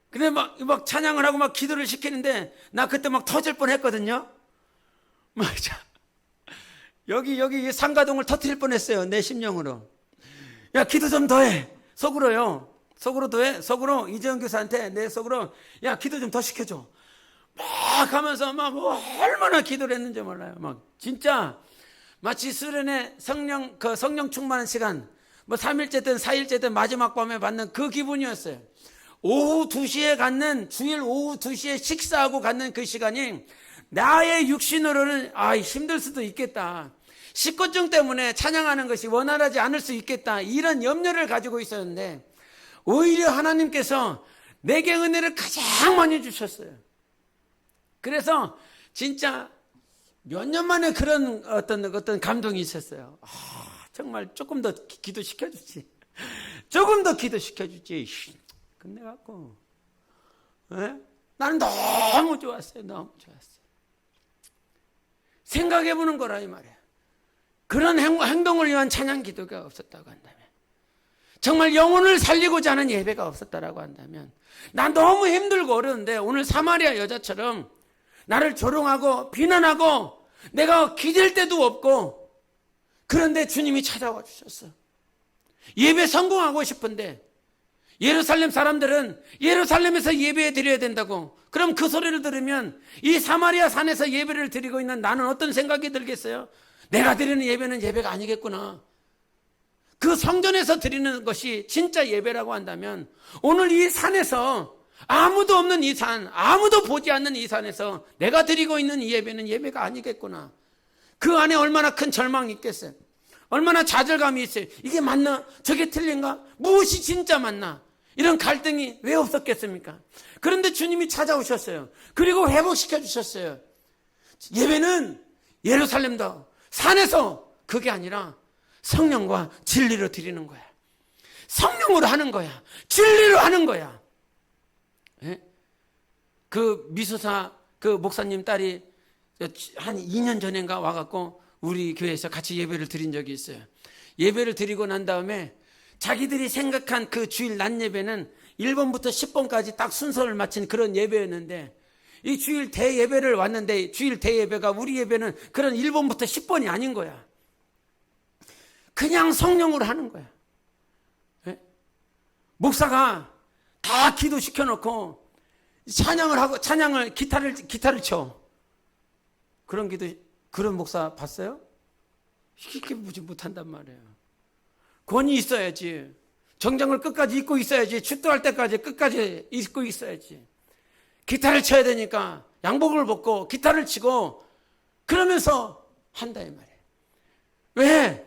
근데 막 찬양을 하고 막 기도를 시키는데 나 그때 막 터질 뻔했거든요. 여기 상가동을 터뜨릴 뻔했어요. 내 심령으로. 야, 기도 좀 더 해. 속으로요. 속으로 더 해. 속으로 이재영 교사한테 내 속으로, 야, 기도 좀 더 시켜줘. 막 하면서 막 얼마나 기도를 했는지 몰라요. 막 진짜 마치 수련회 성령 충만한 시간, 3일째든 4일째든 마지막 밤에 받는 그 기분이었어요. 오후 2시에 갖는, 주일 오후 2시에 식사하고 갖는 그 시간이 나의 육신으로는 힘들 수도 있겠다, 식곤증 때문에 찬양하는 것이 원활하지 않을 수 있겠다, 이런 염려를 가지고 있었는데 오히려 하나님께서 내게 은혜를 가장 많이 주셨어요. 그래서 진짜 몇 년 만에 그런 어떤 감동이 있었어요. 정말 조금 더 기도시켜주지. 조금 더 기도시켜주지. 끝내갖고. 나는 너무 좋았어요. 너무 좋았어요. 생각해보는 거라 이 말이에요. 그런 행동을 위한 찬양 기도가 없었다고 한다면, 정말 영혼을 살리고자 하는 예배가 없었다라고 한다면, 난 너무 힘들고 어려운데 오늘 사마리아 여자처럼 나를 조롱하고 비난하고 내가 기댈 데도 없고, 그런데 주님이 찾아와 주셨어. 예배 성공하고 싶은데 예루살렘 사람들은 예루살렘에서 예배 드려야 된다고. 그럼 그 소리를 들으면 이 사마리아 산에서 예배를 드리고 있는 나는 어떤 생각이 들겠어요? 내가 드리는 예배는 예배가 아니겠구나. 그 성전에서 드리는 것이 진짜 예배라고 한다면, 오늘 이 산에서, 아무도 없는 이 산, 아무도 보지 않는 이 산에서 내가 드리고 있는 이 예배는 예배가 아니겠구나. 그 안에 얼마나 큰 절망이 있겠어요? 얼마나 좌절감이 있어요? 이게 맞나? 저게 틀린가? 무엇이 진짜 맞나? 이런 갈등이 왜 없었겠습니까? 그런데 주님이 찾아오셨어요. 그리고 회복시켜 주셨어요. 예배는 예루살렘도 산에서, 그게 아니라 성령과 진리로 드리는 거야. 성령으로 하는 거야. 진리로 하는 거야. 예? 그 미수사 그 목사님 딸이 한 2년 전인가 와갖고 우리 교회에서 같이 예배를 드린 적이 있어요. 예배를 드리고 난 다음에 자기들이 생각한 그 주일 낮 예배는 1번부터 10번까지 딱 순서를 마친 그런 예배였는데, 이 주일 대예배를 왔는데 주일 대예배가 우리 예배는 그런 1번부터 10번이 아닌 거야. 그냥 성령으로 하는 거야. 예? 목사가 다 기도시켜놓고 찬양을 기타를 쳐. 그런 목사 봤어요? 쉽게 보지 못한단 말이에요. 권위 있어야지. 정장을 끝까지 입고 있어야지. 출두할 때까지 끝까지 입고 있어야지. 기타를 쳐야 되니까 양복을 벗고 기타를 치고 그러면서 한다 이 말이에요. 왜?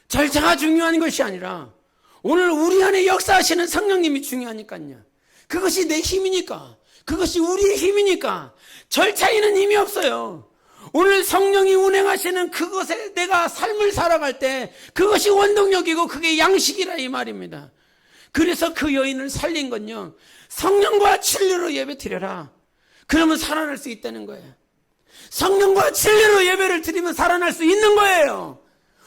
절차가 중요한 것이 아니라 오늘 우리 안에 역사하시는 성령님이 중요하니까요. 그것이 내 힘이니까, 그것이 우리의 힘이니까 절차에는 힘이 없어요. 오늘 성령이 운행하시는 그것에 내가 삶을 살아갈 때 그것이 원동력이고 그게 양식이라 이 말입니다. 그래서 그 여인을 살린 건요, 성령과 진리로 예배 드려라. 그러면 살아날 수 있다는 거예요. 성령과 진리로 예배를 드리면 살아날 수 있는 거예요.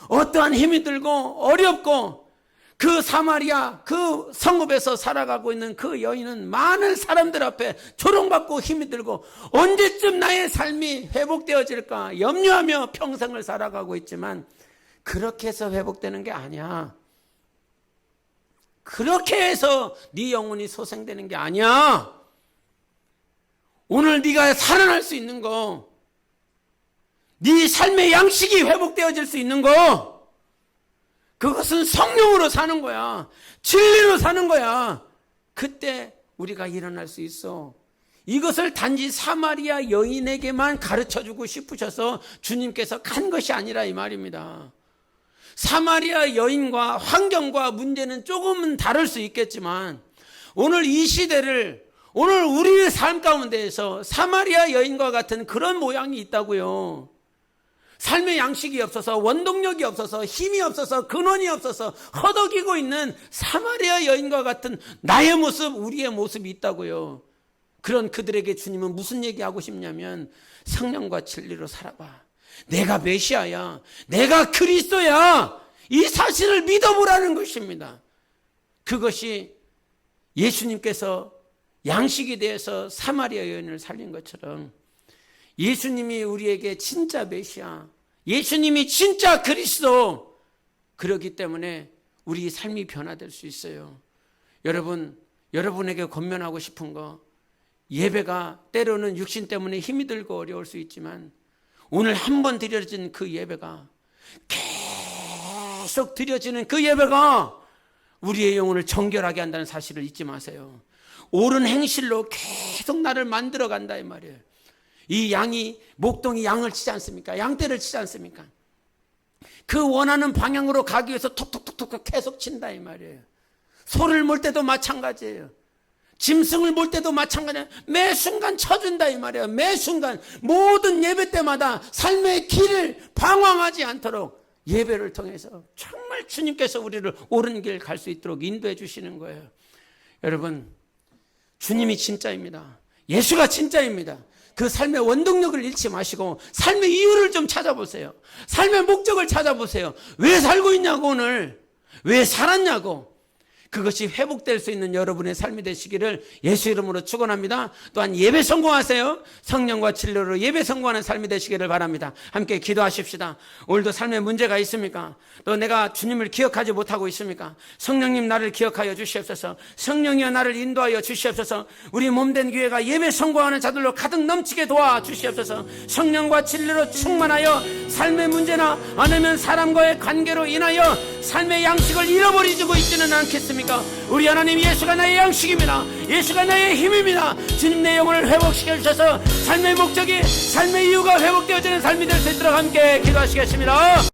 어떠한 힘이 들고 어렵고 그 사마리아 그 성읍에서 살아가고 있는 그 여인은 많은 사람들 앞에 조롱받고 힘이 들고 언제쯤 나의 삶이 회복되어질까 염려하며 평생을 살아가고 있지만 그렇게 해서 회복되는 게 아니야. 그렇게 해서 네 영혼이 소생되는 게 아니야. 오늘 네가 살아날 수 있는 거, 네 삶의 양식이 회복되어질 수 있는 거, 그것은 성령으로 사는 거야. 진리로 사는 거야. 그때 우리가 일어날 수 있어. 이것을 단지 사마리아 여인에게만 가르쳐주고 싶으셔서 주님께서 간 것이 아니라 이 말입니다. 사마리아 여인과 환경과 문제는 조금은 다를 수 있겠지만 오늘 이 시대를, 오늘 우리의 삶 가운데에서 사마리아 여인과 같은 그런 모양이 있다고요. 삶의 양식이 없어서, 원동력이 없어서, 힘이 없어서, 근원이 없어서 허덕이고 있는 사마리아 여인과 같은 나의 모습, 우리의 모습이 있다고요. 그런 그들에게 주님은 무슨 얘기하고 싶냐면 성령과 진리로 살아봐. 내가 메시아야, 내가 그리스도야, 이 사실을 믿어보라는 것입니다. 그것이 예수님께서 양식이 되어서 사마리아 여인을 살린 것처럼 예수님이 우리에게 진짜 메시아, 예수님이 진짜 그리스도, 그렇기 때문에 우리 삶이 변화될 수 있어요. 여러분에게 권면하고 싶은 거, 예배가 때로는 육신 때문에 힘이 들고 어려울 수 있지만 오늘 한 번 드려진 그 예배가, 계속 드려지는 그 예배가 우리의 영혼을 정결하게 한다는 사실을 잊지 마세요. 옳은 행실로 계속 나를 만들어 간다 이 말이에요. 이 양이, 목동이 양을 치지 않습니까? 양떼를 치지 않습니까? 그 원하는 방향으로 가기 위해서 톡톡톡톡 계속 친다 이 말이에요. 소를 몰 때도 마찬가지예요. 짐승을 몰 때도 마찬가지예요. 매 순간 쳐준다 이 말이에요. 매 순간 모든 예배 때마다 삶의 길을 방황하지 않도록 예배를 통해서 정말 주님께서 우리를 옳은 길 갈 수 있도록 인도해 주시는 거예요. 여러분, 주님이 진짜입니다. 예수가 진짜입니다. 그 삶의 원동력을 잃지 마시고 삶의 이유를 좀 찾아보세요. 삶의 목적을 찾아보세요. 왜 살고 있냐고, 오늘 왜 살았냐고. 그것이 회복될 수 있는 여러분의 삶이 되시기를 예수 이름으로 축원합니다. 또한 예배 성공하세요. 성령과 진리로 예배 성공하는 삶이 되시기를 바랍니다. 함께 기도하십시다. 오늘도 삶에 문제가 있습니까? 또 내가 주님을 기억하지 못하고 있습니까? 성령님 나를 기억하여 주시옵소서. 성령이여 나를 인도하여 주시옵소서. 우리 몸된 교회가 예배 성공하는 자들로 가득 넘치게 도와 주시옵소서. 성령과 진리로 충만하여 삶의 문제나 아니면 사람과의 관계로 인하여 삶의 양식을 잃어버리고 있지는 않겠습니까? 우리 하나님, 예수가 나의 양식입니다. 예수가 나의 힘입니다. 주님, 내 영혼을 회복시켜 주셔서 삶의 목적이, 삶의 이유가 회복되어지는 삶이 될 수 있도록 함께 기도하시겠습니다.